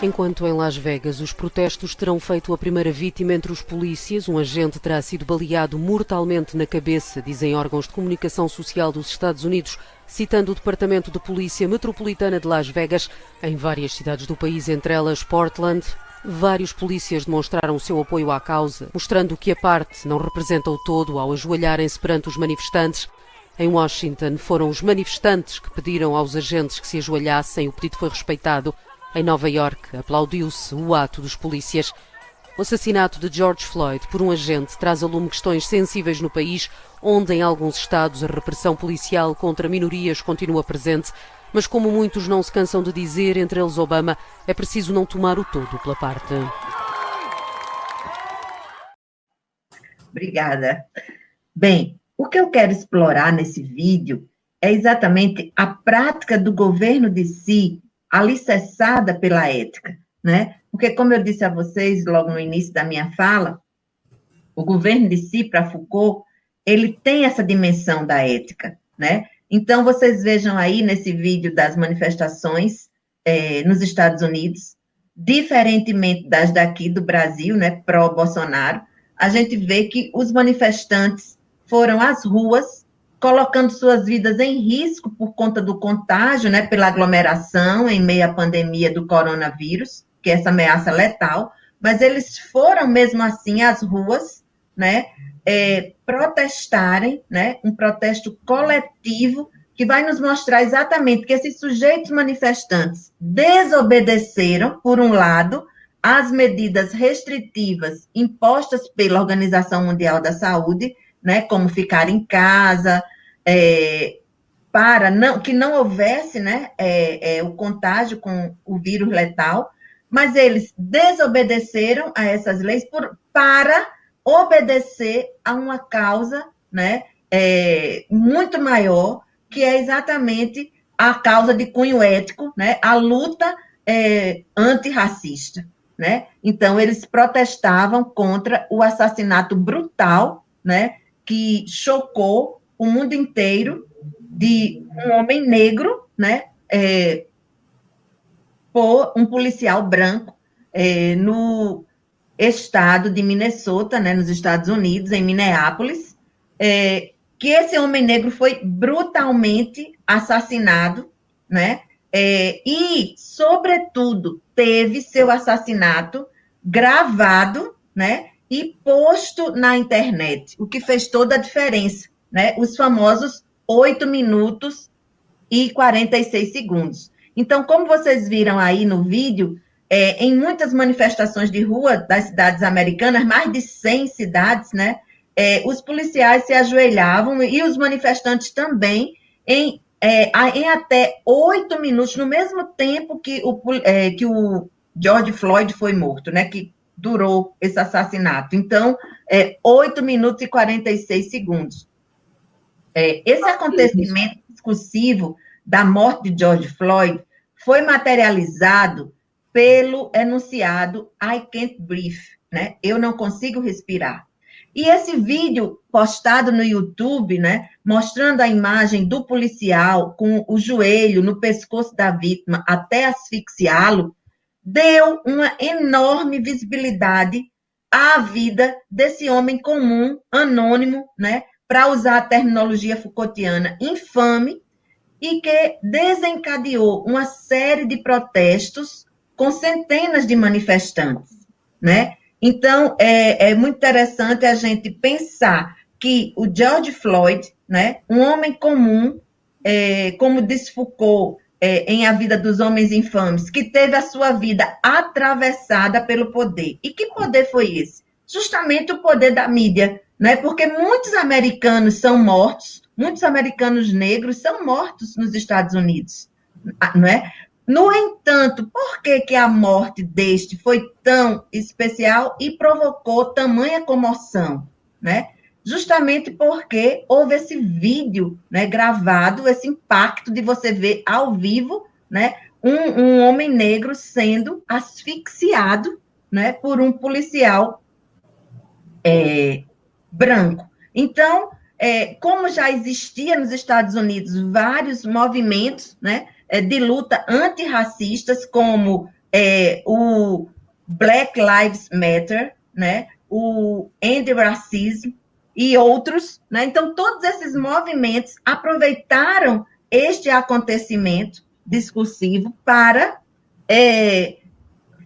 Enquanto em Las Vegas os protestos terão feito a primeira vítima entre os polícias, um agente terá sido baleado mortalmente na cabeça, dizem órgãos de comunicação social dos Estados Unidos, citando o Departamento de Polícia Metropolitana de Las Vegas. Em várias cidades do país, entre elas Portland, vários polícias demonstraram o seu apoio à causa, mostrando que a parte não representa o todo ao ajoelharem-se perante os manifestantes. Em Washington, foram os manifestantes que pediram aos agentes que se ajoelhassem, o pedido foi respeitado. Em Nova Iorque, aplaudiu-se o ato dos polícias. O assassinato de George Floyd por um agente traz a lume questões sensíveis no país, onde em alguns estados a repressão policial contra minorias continua presente, mas como muitos não se cansam de dizer, entre eles Obama, é preciso não tomar o todo pela parte. Obrigada. Bem, o que eu quero explorar nesse vídeo é exatamente a prática do governo de si alicerçada pela ética, né? Porque, como eu disse a vocês logo no início da minha fala, o governo de si, para Foucault, ele tem essa dimensão da ética, né? Então, vocês vejam aí nesse vídeo das manifestações nos Estados Unidos, diferentemente das daqui do Brasil, né, pró-Bolsonaro, a gente vê que os manifestantes foram às ruas, colocando suas vidas em risco por conta do contágio, né, pela aglomeração em meio à pandemia do coronavírus, que é essa ameaça letal, mas eles foram mesmo assim às ruas, né, protestarem, né, um protesto coletivo que vai nos mostrar exatamente que esses sujeitos manifestantes desobedeceram, por um lado, as medidas restritivas impostas pela Organização Mundial da Saúde, né, como ficar em casa, para que não houvesse, né, o contágio com o vírus letal, mas eles desobedeceram a essas leis para obedecer a uma causa, né, muito maior, que é exatamente a causa de cunho ético, né, a luta antirracista, né? Então, eles protestavam contra o assassinato brutal, né, que chocou o mundo inteiro de um homem negro, né, por um policial branco no estado de Minnesota, né, nos Estados Unidos, em Minneapolis, que esse homem negro foi brutalmente assassinado, né, e, sobretudo, teve seu assassinato gravado, né, e posto na internet, o que fez toda a diferença, né, os famosos 8 minutos e 46 segundos. Então, como vocês viram aí no vídeo, em muitas manifestações de rua das cidades americanas, mais de 100 cidades, né, os policiais se ajoelhavam e os manifestantes também em até 8 minutos, no mesmo tempo que o George Floyd foi morto, né, que durou esse assassinato. Então, 8 minutos e 46 segundos. Esse acontecimento discursivo da morte de George Floyd foi materializado pelo enunciado I can't breathe, né? Eu não consigo respirar. E esse vídeo postado no YouTube, né, mostrando a imagem do policial com o joelho no pescoço da vítima até asfixiá-lo, deu uma enorme visibilidade à vida desse homem comum, anônimo, né, para usar a terminologia Foucaultiana, infame, e que desencadeou uma série de protestos com centenas de manifestantes, né? Então, é muito interessante a gente pensar que o George Floyd, né, um homem comum, como disse Foucault, em A Vida dos Homens Infames, que teve a sua vida atravessada pelo poder. E que poder foi esse? Justamente o poder da mídia, né? Porque muitos americanos são mortos, muitos americanos negros são mortos nos Estados Unidos, não é? No entanto, por que a morte deste foi tão especial e provocou tamanha comoção, né? Justamente porque houve esse vídeo, né, gravado, esse impacto de você ver ao vivo, né, um homem negro sendo asfixiado, né, por um policial branco. Então, como já existia nos Estados Unidos vários movimentos, né, de luta antirracistas, como o Black Lives Matter, né, o End Racism e outros, né? Então, todos esses movimentos aproveitaram este acontecimento discursivo para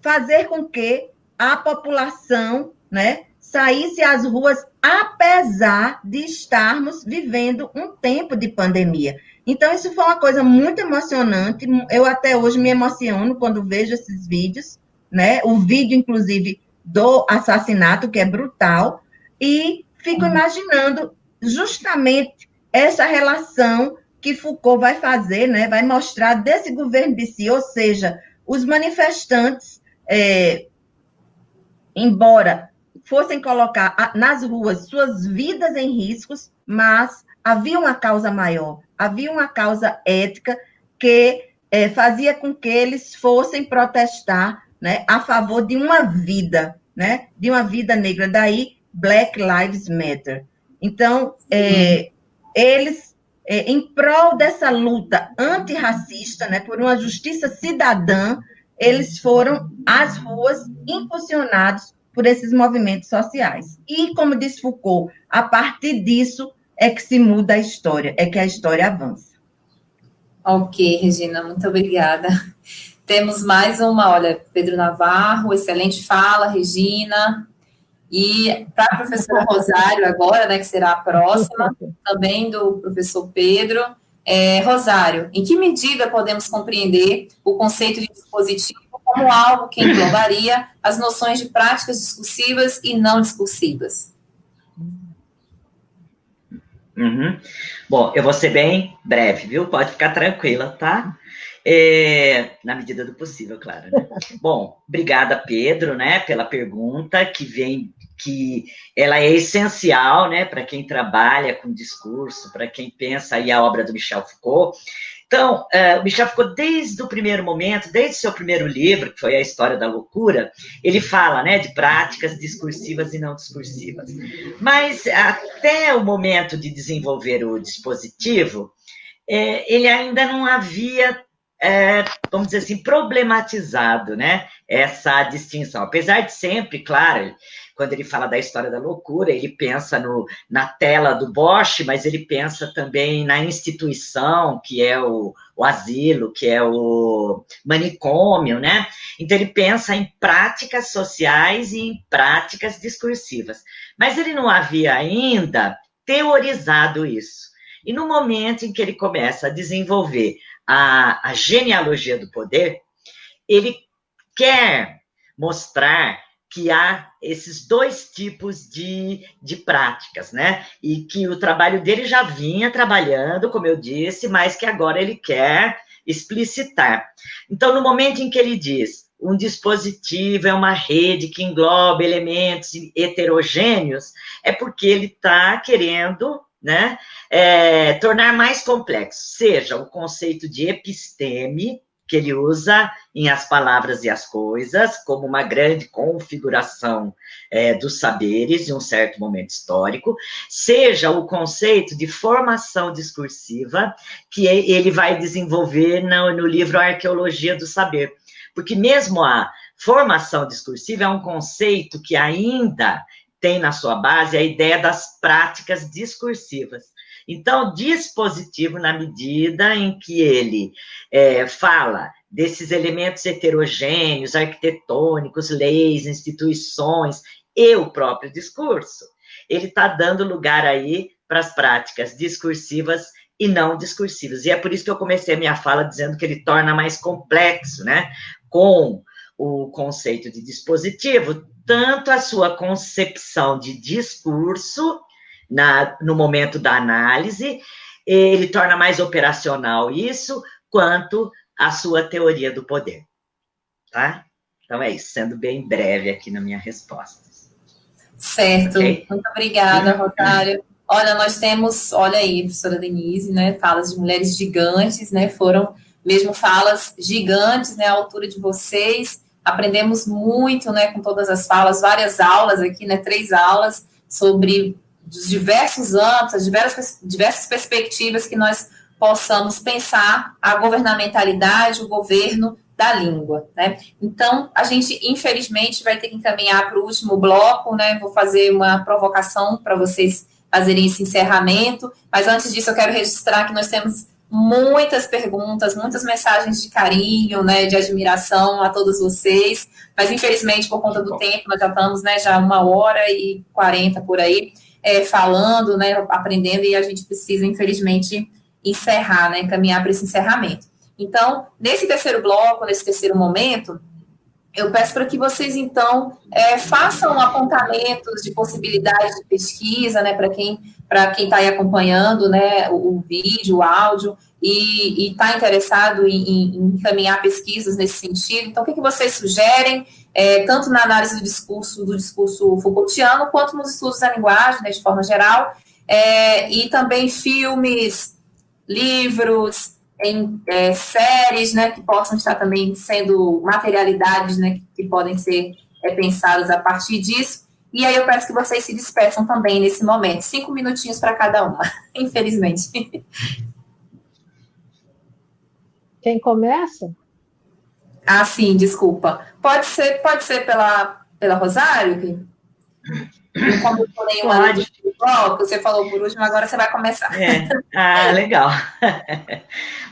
fazer com que a população, né, saísse às ruas, apesar de estarmos vivendo um tempo de pandemia. Então, isso foi uma coisa muito emocionante. Eu até hoje me emociono quando vejo esses vídeos, né? O vídeo, inclusive, do assassinato, que é brutal, e fico imaginando justamente essa relação que Foucault vai fazer, né? Vai mostrar desse governo de si, ou seja, os manifestantes, embora fossem colocar nas ruas suas vidas em riscos, mas havia uma causa maior, havia uma causa ética que fazia com que eles fossem protestar, né, a favor de uma vida, né, de uma vida negra, daí Black Lives Matter. Então, eles, em prol dessa luta antirracista, né, por uma justiça cidadã, eles foram às ruas impulsionados por esses movimentos sociais. E, como disse Foucault, a partir disso é que se muda a história, é que a história avança. Ok, Regina, muito obrigada. Temos mais uma, olha, Pedro Navarro, excelente fala, Regina. E para a professora Rosário agora, né, que será a próxima, também do professor Pedro. Rosário, em que medida podemos compreender o conceito de dispositivo como algo que englobaria as noções de práticas discursivas e não discursivas? Uhum. Bom, eu vou ser bem breve, viu? Pode ficar tranquila, tá? Na medida do possível, claro, né? Bom, obrigada, Pedro, né, pela pergunta, que ela é essencial, né, para quem trabalha com discurso, para quem pensa aí a obra do Michel Foucault. Então, o Michel Foucault, desde o primeiro momento, desde o seu primeiro livro, que foi A História da Loucura, ele fala, né, de práticas discursivas e não discursivas. Mas até o momento de desenvolver o dispositivo, ele ainda não havia, vamos dizer assim, problematizado, né, essa distinção. Apesar de sempre, claro, quando ele fala da história da loucura, ele pensa na tela do Bosch, mas ele pensa também na instituição, que é o asilo, que é o manicômio, né? Então, ele pensa em práticas sociais e em práticas discursivas. Mas ele não havia ainda teorizado isso. E no momento em que ele começa a desenvolver a genealogia do poder, ele quer mostrar que há esses dois tipos de práticas, né? E que o trabalho dele já vinha trabalhando, como eu disse, mas que agora ele quer explicitar. Então, no momento em que ele diz um dispositivo é uma rede que engloba elementos heterogêneos, é porque ele está querendo, né, tornar mais complexo, seja o conceito de episteme, que ele usa em As Palavras e as Coisas, como uma grande configuração dos saberes de um certo momento histórico, seja o conceito de formação discursiva, que ele vai desenvolver no livro Arqueologia do Saber, porque mesmo a formação discursiva é um conceito que ainda tem na sua base a ideia das práticas discursivas. Então, dispositivo, na medida em que ele fala desses elementos heterogêneos, arquitetônicos, leis, instituições e o próprio discurso, ele está dando lugar aí para as práticas discursivas e não discursivas. E é por isso que eu comecei a minha fala dizendo que ele torna mais complexo, né? Com o conceito de dispositivo, tanto a sua concepção de discurso, no momento da análise, ele torna mais operacional isso, quanto a sua teoria do poder, tá? Então é isso, sendo bem breve aqui na minha resposta. Certo, okay? Muito obrigada, Rosário. Olha, nós temos, olha aí, professora Denise, né, falas de mulheres gigantes, né, foram mesmo falas gigantes, né, à altura de vocês, aprendemos muito, né, com todas as falas, várias aulas aqui, né, 3 aulas sobre dos diversos âmbitos, as diversas perspectivas que nós possamos pensar a governamentalidade, o governo da língua, né? Então, a gente, infelizmente, vai ter que encaminhar para o último bloco, né? Vou fazer uma provocação para vocês fazerem esse encerramento, mas antes disso eu quero registrar que nós temos muitas perguntas, muitas mensagens de carinho, né, de admiração a todos vocês, mas infelizmente, por conta do tempo, nós já estamos, né, já 1h40 por aí, falando, né, aprendendo, e a gente precisa, infelizmente, encerrar, né, caminhar para esse encerramento. Então, nesse terceiro bloco, nesse terceiro momento, eu peço para que vocês, então, façam apontamentos de possibilidades de pesquisa, né, para quem está aí acompanhando, né, o vídeo, o áudio, e está interessado em encaminhar pesquisas nesse sentido. Então, o que vocês sugerem, tanto na análise do discurso Foucaultiano, quanto nos estudos da linguagem, né, de forma geral, e também filmes, livros, em séries, né, que possam estar também sendo materialidades, né, que podem ser pensadas a partir disso. E aí eu peço que vocês se despeçam também nesse momento. 5 minutinhos para cada uma, infelizmente. Quem começa? Ah, sim, desculpa. Pode ser pela Rosário? Não comentou nenhuma ali do bloco, você falou por último, agora você vai começar. Legal.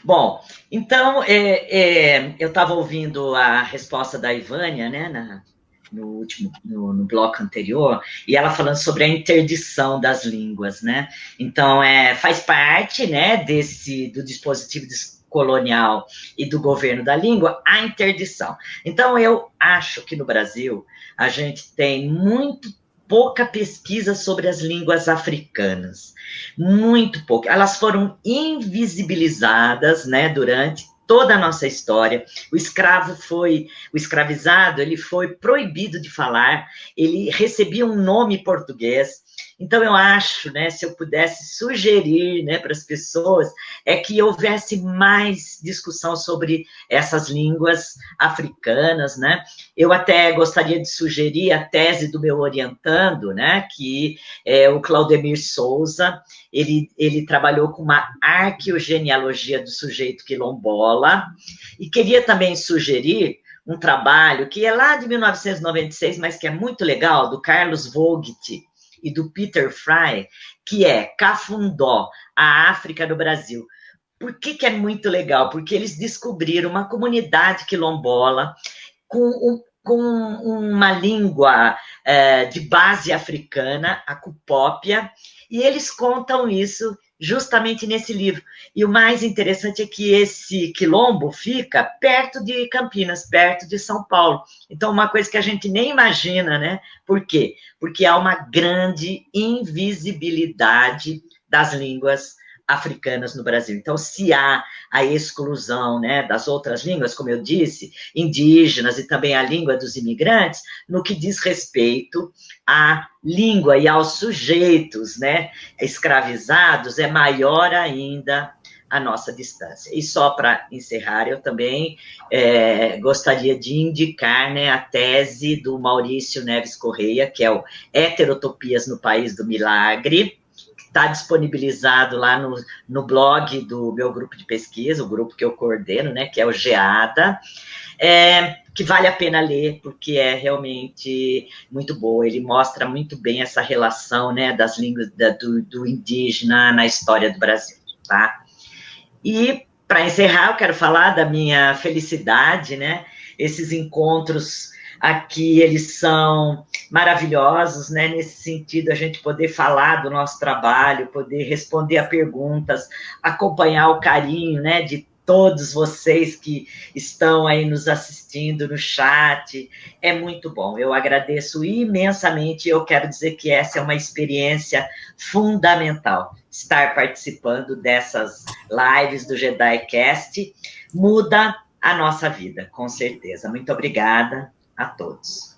Bom, então, eu estava ouvindo a resposta da Ivânia, né, no bloco anterior, e ela falando sobre a interdição das línguas, né? Então, faz parte, né, do dispositivo colonial e do governo da língua, a interdição. Então, eu acho que no Brasil a gente tem muito pouca pesquisa sobre as línguas africanas, muito pouco. Elas foram invisibilizadas, né, durante toda a nossa história. O escravizado, ele foi proibido de falar, ele recebia um nome português. Então, eu acho, né, se eu pudesse sugerir, né, para as pessoas, que houvesse mais discussão sobre essas línguas africanas, né? Eu até gostaria de sugerir a tese do meu orientando, né, que é o Claudemir Souza. Ele trabalhou com uma arqueogenealogia do sujeito quilombola, e queria também sugerir um trabalho que é lá de 1996, mas que é muito legal, do Carlos Vogt e do Peter Fry, que é Cafundó, a África no Brasil. Por que é muito legal? Porque eles descobriram uma comunidade quilombola com uma língua de base africana, a cupópia, e eles contam isso justamente nesse livro. E o mais interessante é que esse quilombo fica perto de Campinas, perto de São Paulo. Então, uma coisa que a gente nem imagina, né? Por quê? Porque há uma grande invisibilidade das línguas africanas no Brasil. Então, se há a exclusão, né, das outras línguas, como eu disse, indígenas e também a língua dos imigrantes, no que diz respeito à língua e aos sujeitos, né, escravizados, é maior ainda a nossa distância. E só para encerrar, eu também gostaria de indicar, né, a tese do Maurício Neves Correia, que é o Heterotopias no País do Milagre, está disponibilizado lá no blog do meu grupo de pesquisa, o grupo que eu coordeno, né, que é o GEADA, que vale a pena ler, porque é realmente muito boa. Ele mostra muito bem essa relação, né, das línguas do indígena na história do Brasil, tá? E, para encerrar, eu quero falar da minha felicidade, né, esses encontros aqui, eles são maravilhosos, né? Nesse sentido, a gente poder falar do nosso trabalho, poder responder a perguntas, acompanhar o carinho, né, de todos vocês que estão aí nos assistindo no chat, é muito bom. Eu agradeço imensamente, eu quero dizer que essa é uma experiência fundamental. Estar participando dessas lives do JediCast muda a nossa vida, com certeza. Muito obrigada a todos.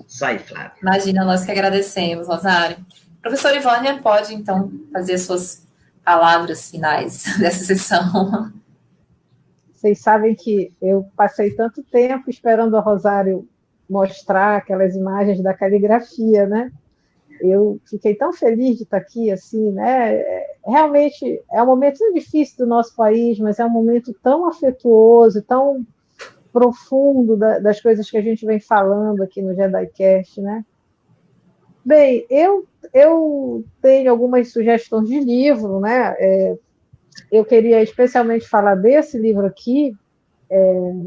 Isso aí, Flávia. Imagina, nós que agradecemos, Rosário. Professora Ivânia, pode, então, fazer suas palavras finais dessa sessão. Vocês sabem que eu passei tanto tempo esperando a Rosário mostrar aquelas imagens da caligrafia, né? Eu fiquei tão feliz de estar aqui, assim, né? Realmente, é um momento difícil do nosso país, mas é um momento tão afetuoso, tão profundo das coisas que a gente vem falando aqui no JediCast, né? Bem, eu tenho algumas sugestões de livro, né? Eu queria especialmente falar desse livro aqui,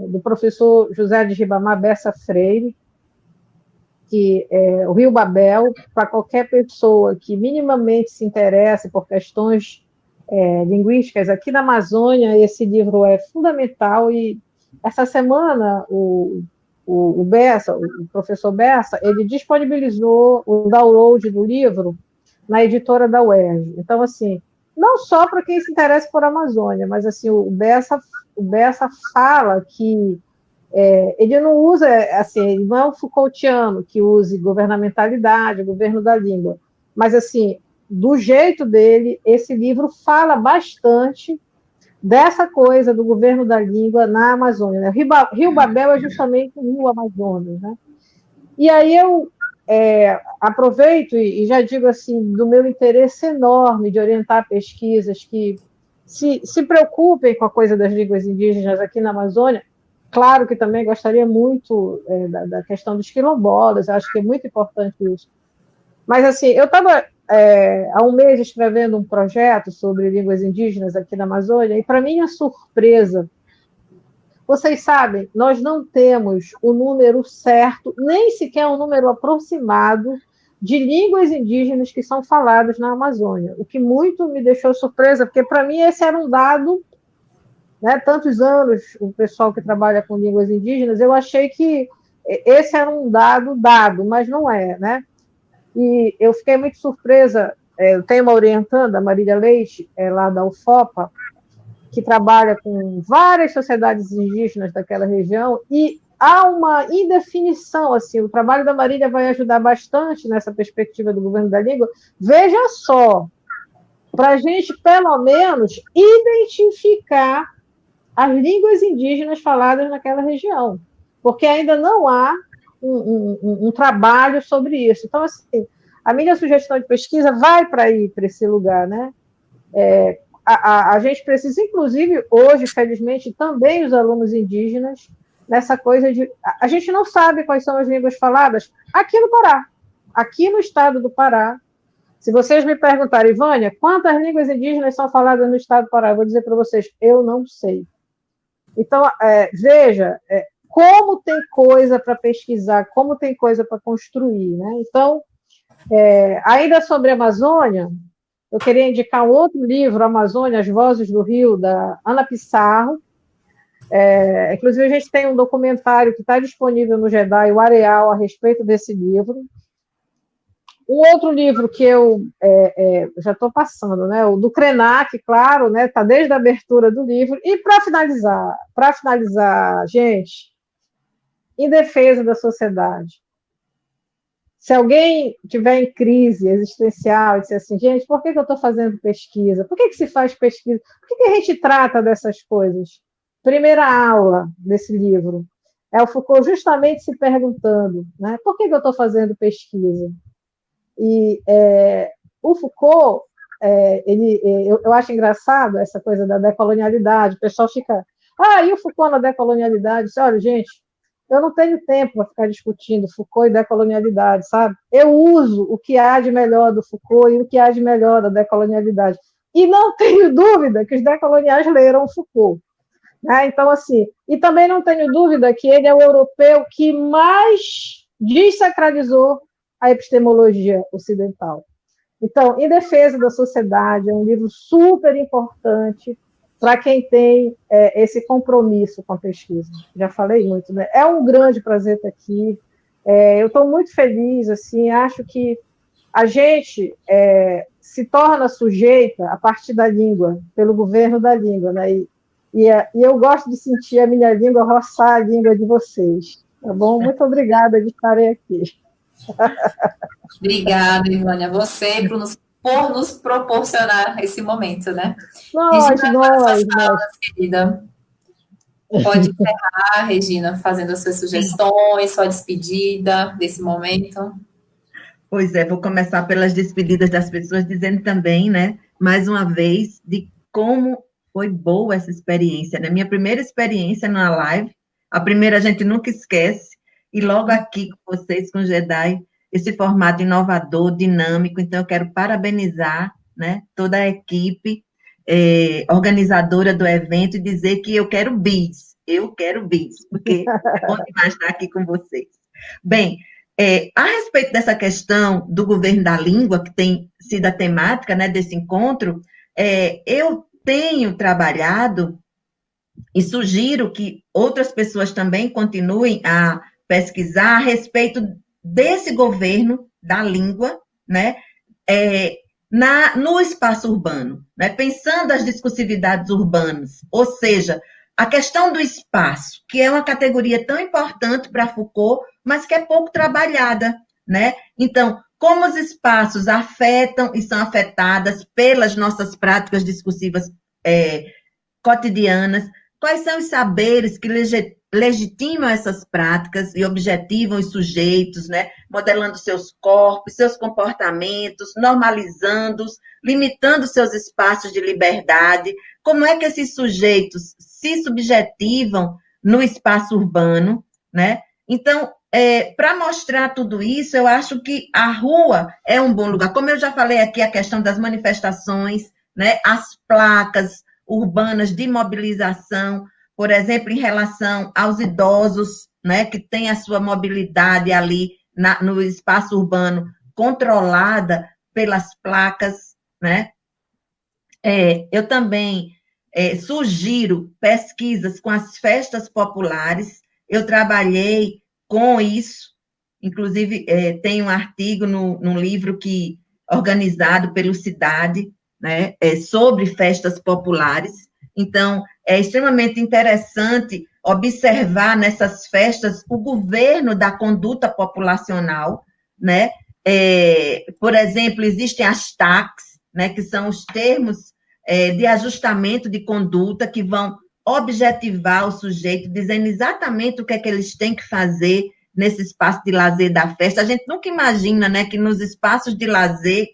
do professor José de Ribamar Bessa Freire, que é O Rio Babel, para qualquer pessoa que minimamente se interesse por questões linguísticas aqui na Amazônia, esse livro é fundamental. E essa semana, o Bessa, o professor Bessa, ele disponibilizou o download do livro na editora da UERJ. Então, assim, não só para quem se interessa por Amazônia, mas assim, o Bessa fala que ele não usa, assim, ele não é um Foucaultiano que use governamentalidade, governo da língua, mas assim, do jeito dele, esse livro fala bastante dessa coisa do governo da língua na Amazônia. Né? Rio Babel é justamente o Rio Amazonas. Né? E aí eu aproveito e já digo assim, do meu interesse enorme de orientar pesquisas que se preocupem com a coisa das línguas indígenas aqui na Amazônia. Claro que também gostaria muito da questão dos quilombolas, acho que é muito importante isso. Mas, assim, eu estava há um mês escrevendo um projeto sobre línguas indígenas aqui na Amazônia, e, para minha surpresa, vocês sabem, nós não temos o número certo, nem sequer um número aproximado de línguas indígenas que são faladas na Amazônia, o que muito me deixou surpresa, porque, para mim, esse era um dado, né, tantos anos, o pessoal que trabalha com línguas indígenas, eu achei que esse era um dado, mas não é, né? E eu fiquei muito surpresa, eu tenho uma orientanda, a Marília Leite, lá da UFOPA, que trabalha com várias sociedades indígenas daquela região, e há uma indefinição, assim, o trabalho da Marília vai ajudar bastante nessa perspectiva do governo da língua. Veja só, para a gente, pelo menos, identificar as línguas indígenas faladas naquela região, porque ainda não há um trabalho sobre isso. Então, assim, a minha sugestão de pesquisa vai para esse lugar, né? A gente precisa, inclusive, hoje, felizmente, também os alunos indígenas, nessa coisa de... A gente não sabe quais são as línguas faladas aqui no Pará, aqui no estado do Pará. Se vocês me perguntarem, Vânia, quantas línguas indígenas são faladas no estado do Pará? Eu vou dizer para vocês, eu não sei. Então, veja, como tem coisa para pesquisar, como tem coisa para construir, né? Então, ainda sobre a Amazônia, eu queria indicar um outro livro, Amazônia, As Vozes do Rio, da Ana Pissarro. Inclusive, a gente tem um documentário que está disponível no Jedai, o Areal, a respeito desse livro. Um outro livro que eu já estou passando, né? O do Krenak, claro, né? Está desde a abertura do livro. E para finalizar, gente, Em Defesa da Sociedade. Se alguém tiver em crise existencial e disser assim, gente, por que eu estou fazendo pesquisa? Por que se faz pesquisa? Por que a gente trata dessas coisas? Primeira aula desse livro é o Foucault justamente se perguntando, né, por que eu estou fazendo pesquisa? E o Foucault, eu acho engraçado essa coisa da decolonialidade, o pessoal fica, e o Foucault na decolonialidade? Olha, gente, eu não tenho tempo para ficar discutindo Foucault e decolonialidade, sabe? Eu uso o que há de melhor do Foucault e o que há de melhor da decolonialidade. E não tenho dúvida que os decoloniais leram Foucault. Né? Então, assim, e também não tenho dúvida que ele é o europeu que mais desacralizou a epistemologia ocidental. Então, Em Defesa da Sociedade é um livro super importante para quem tem esse compromisso com a pesquisa. Já falei muito, né? É um grande prazer estar aqui. Eu estou muito feliz, assim, acho que a gente se torna sujeita a partir da língua, pelo governo da língua, né? E eu gosto de sentir a minha língua roçar a língua de vocês. Tá bom? Muito obrigada de estarem aqui. Obrigada, Ivânia, você por nos proporcionar esse momento, né? Nós. Querida. Pode encerrar, Regina, fazendo as suas sugestões, sua despedida desse momento. Pois vou começar pelas despedidas das pessoas, dizendo também, né, mais uma vez, de como foi boa essa experiência, né? Minha primeira experiência na live, a primeira a gente nunca esquece, e logo aqui com vocês, com o Jedai, esse formato inovador, dinâmico, então eu quero parabenizar, né, toda a equipe organizadora do evento e dizer que eu quero bis, porque é bom demais estar aqui com vocês. Bem, a respeito dessa questão do governo da língua, que tem sido a temática, né, desse encontro, eu tenho trabalhado e sugiro que outras pessoas também continuem a pesquisar a respeito desse governo da língua, né, no espaço urbano, né, pensando as discursividades urbanas, ou seja, a questão do espaço, que é uma categoria tão importante para Foucault, mas que é pouco trabalhada, né? Então, como os espaços afetam e são afetadas pelas nossas práticas discursivas cotidianas, quais são os saberes que legitimam essas práticas e objetivam os sujeitos, né? Modelando seus corpos, seus comportamentos, normalizando-os, limitando seus espaços de liberdade. Como é que esses sujeitos se subjetivam no espaço urbano, né? Então, para mostrar tudo isso, eu acho que a rua é um bom lugar. Como eu já falei aqui, a questão das manifestações, né? As placas urbanas de mobilização, por exemplo, em relação aos idosos, né, que têm a sua mobilidade ali no espaço urbano controlada pelas placas, né? Eu também sugiro pesquisas com as festas populares. Eu trabalhei com isso, inclusive tem um artigo num livro organizado pelo Cidade, né, sobre festas populares. Então, é extremamente interessante observar nessas festas o governo da conduta populacional, né? Por exemplo, existem as TACs, né, que são os termos de ajustamento de conduta que vão objetivar o sujeito, dizendo exatamente o que é que eles têm que fazer nesse espaço de lazer da festa. A gente nunca imagina, né, que nos espaços de lazer,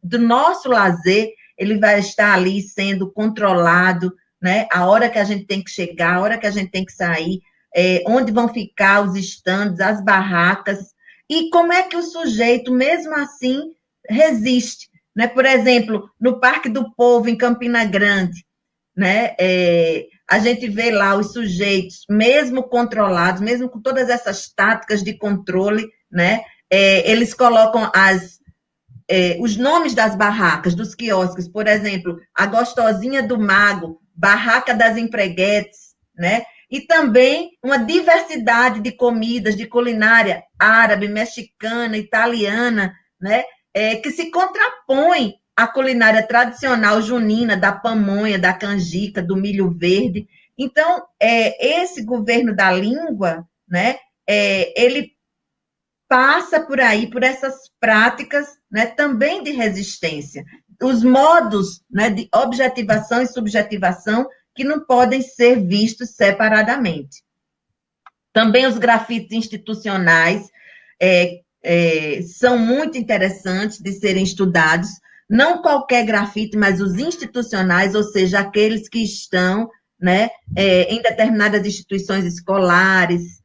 do nosso lazer, ele vai estar ali sendo controlado, né? A hora que a gente tem que chegar, a hora que a gente tem que sair, onde vão ficar os estandes, as barracas, e como é que o sujeito, mesmo assim, resiste, né? Por exemplo, no Parque do Povo, em Campina Grande, né? A gente vê lá os sujeitos, mesmo controlados, mesmo com todas essas táticas de controle, né? Eles colocam os nomes das barracas, dos quiosques, por exemplo, a Gostosinha do Mago, Barraca das Empreguetes, né? E também uma diversidade de comidas, de culinária árabe, mexicana, italiana, né? Que se contrapõe à culinária tradicional junina, da pamonha, da canjica, do milho verde. Então, esse governo da língua, né? Ele passa por aí, por essas práticas, né, também de resistência. Os modos, né, de objetivação e subjetivação que não podem ser vistos separadamente. Também os grafites institucionais são muito interessantes de serem estudados. Não qualquer grafite, mas os institucionais, ou seja, aqueles que estão, né, em determinadas instituições escolares,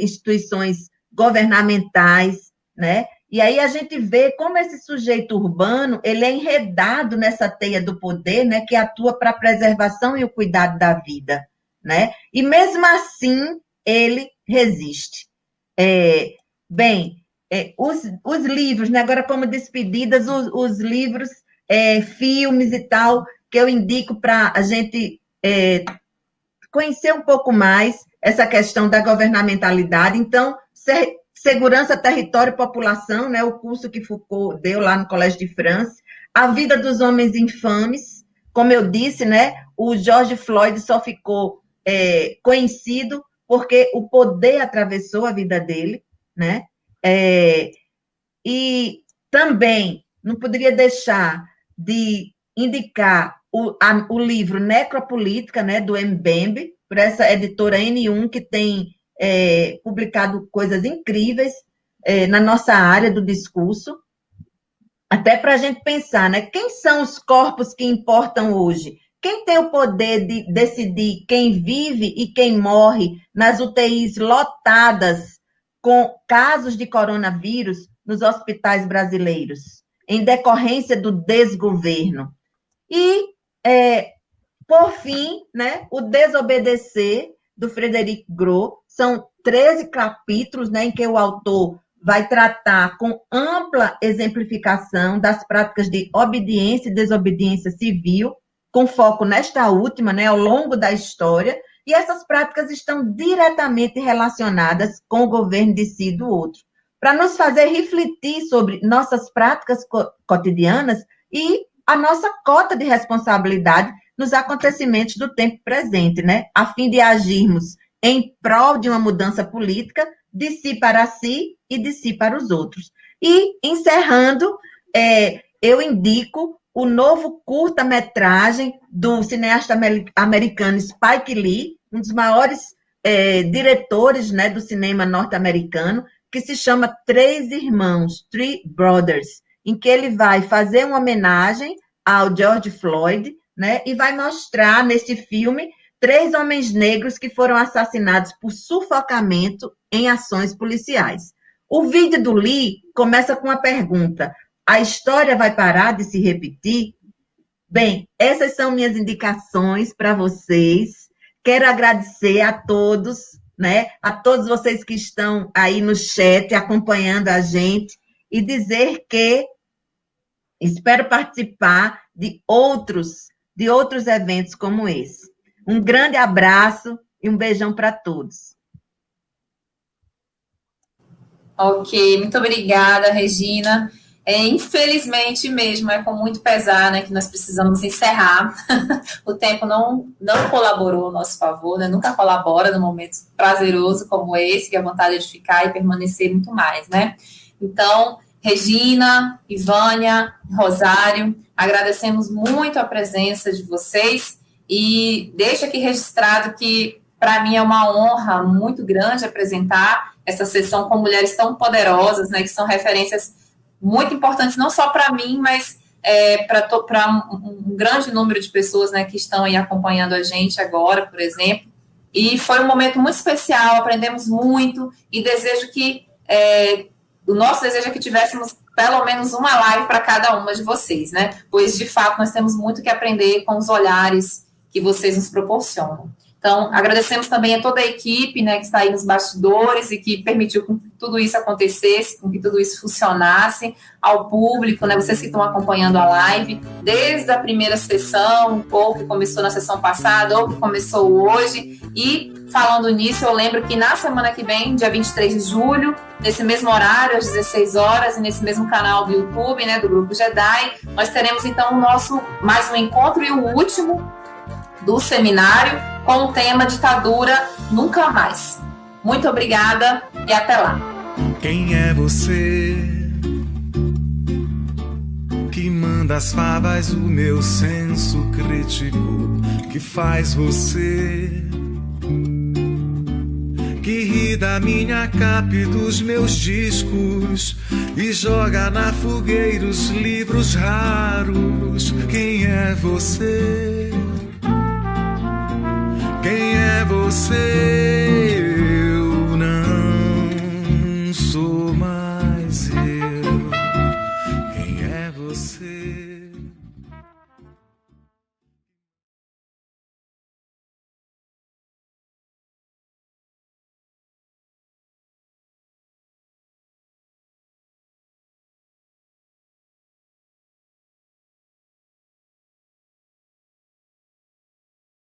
instituições governamentais, né? E aí a gente vê como esse sujeito urbano, ele é enredado nessa teia do poder, né, que atua para a preservação e o cuidado da vida, né? E mesmo assim, ele resiste. Os livros, né, agora como despedidas, os livros, filmes e tal, que eu indico para a gente conhecer um pouco mais essa questão da governamentalidade. Então, Segurança, Território e População, né, o curso que Foucault deu lá no Colégio de França, A Vida dos Homens Infames, como eu disse, né, o George Floyd só ficou conhecido porque o poder atravessou a vida dele, né, e também não poderia deixar de indicar o livro Necropolítica, né, do Mbembe, por essa editora N1, que tem publicado coisas incríveis na nossa área do discurso, até para a gente pensar, né? Quem são os corpos que importam hoje? Quem tem o poder de decidir quem vive e quem morre nas UTIs lotadas com casos de coronavírus nos hospitais brasileiros, em decorrência do desgoverno? E, por fim, né, o Desobedecer, do Frederic Gros, são 13 capítulos, né, em que o autor vai tratar com ampla exemplificação das práticas de obediência e desobediência civil, com foco nesta última, né, ao longo da história, e essas práticas estão diretamente relacionadas com o governo de si e do outro, para nos fazer refletir sobre nossas práticas cotidianas e a nossa cota de responsabilidade nos acontecimentos do tempo presente, né, a fim de agirmos em prol de uma mudança política de si para si e de si para os outros. E, encerrando, eu indico o novo curta-metragem do cineasta americano Spike Lee, um dos maiores diretores, né, do cinema norte-americano, que se chama Três Irmãos, Three Brothers, em que ele vai fazer uma homenagem ao George Floyd, né, e vai mostrar nesse filme 3 homens negros que foram assassinados por sufocamento em ações policiais. O vídeo do Lee começa com a pergunta: a história vai parar de se repetir? Bem, essas são minhas indicações para vocês. Quero agradecer a todos, né? A todos vocês que estão aí no chat acompanhando a gente e dizer que espero participar de outros eventos como esse. Um grande abraço e um beijão para todos. Ok, muito obrigada, Regina. Infelizmente mesmo, é com muito pesar, né, que nós precisamos encerrar. O tempo não colaborou ao nosso favor, né, nunca colabora num momento prazeroso como esse, que é a vontade de ficar e permanecer muito mais, né? Então, Regina, Ivânia, Rosário, agradecemos muito a presença de vocês e deixo aqui registrado que, para mim, é uma honra muito grande apresentar essa sessão com mulheres tão poderosas, né, que são referências muito importantes, não só para mim, mas para um grande número de pessoas, né, que estão aí acompanhando a gente agora, por exemplo. E foi um momento muito especial, aprendemos muito, e o nosso desejo é que tivéssemos pelo menos uma live para cada uma de vocês, né? Pois, de fato, nós temos muito que aprender com os olhares que vocês nos proporcionam. Então, agradecemos também a toda a equipe, né, que está aí nos bastidores e que permitiu que tudo isso acontecesse, com que tudo isso funcionasse, ao público, né, vocês que estão acompanhando a live, desde a primeira sessão, ou que começou na sessão passada, ou que começou hoje. E, falando nisso, eu lembro que na semana que vem, dia 23 de julho, nesse mesmo horário, às 16 horas, e nesse mesmo canal do YouTube, né, do Grupo Jedi, nós teremos, então, mais um encontro e o último do seminário, com o tema Ditadura Nunca Mais. Muito obrigada e até lá. Quem é você que manda as favas o meu senso crítico, que faz você que ri da minha capa e dos meus discos e joga na fogueira os livros raros? Quem é você? Quem é você?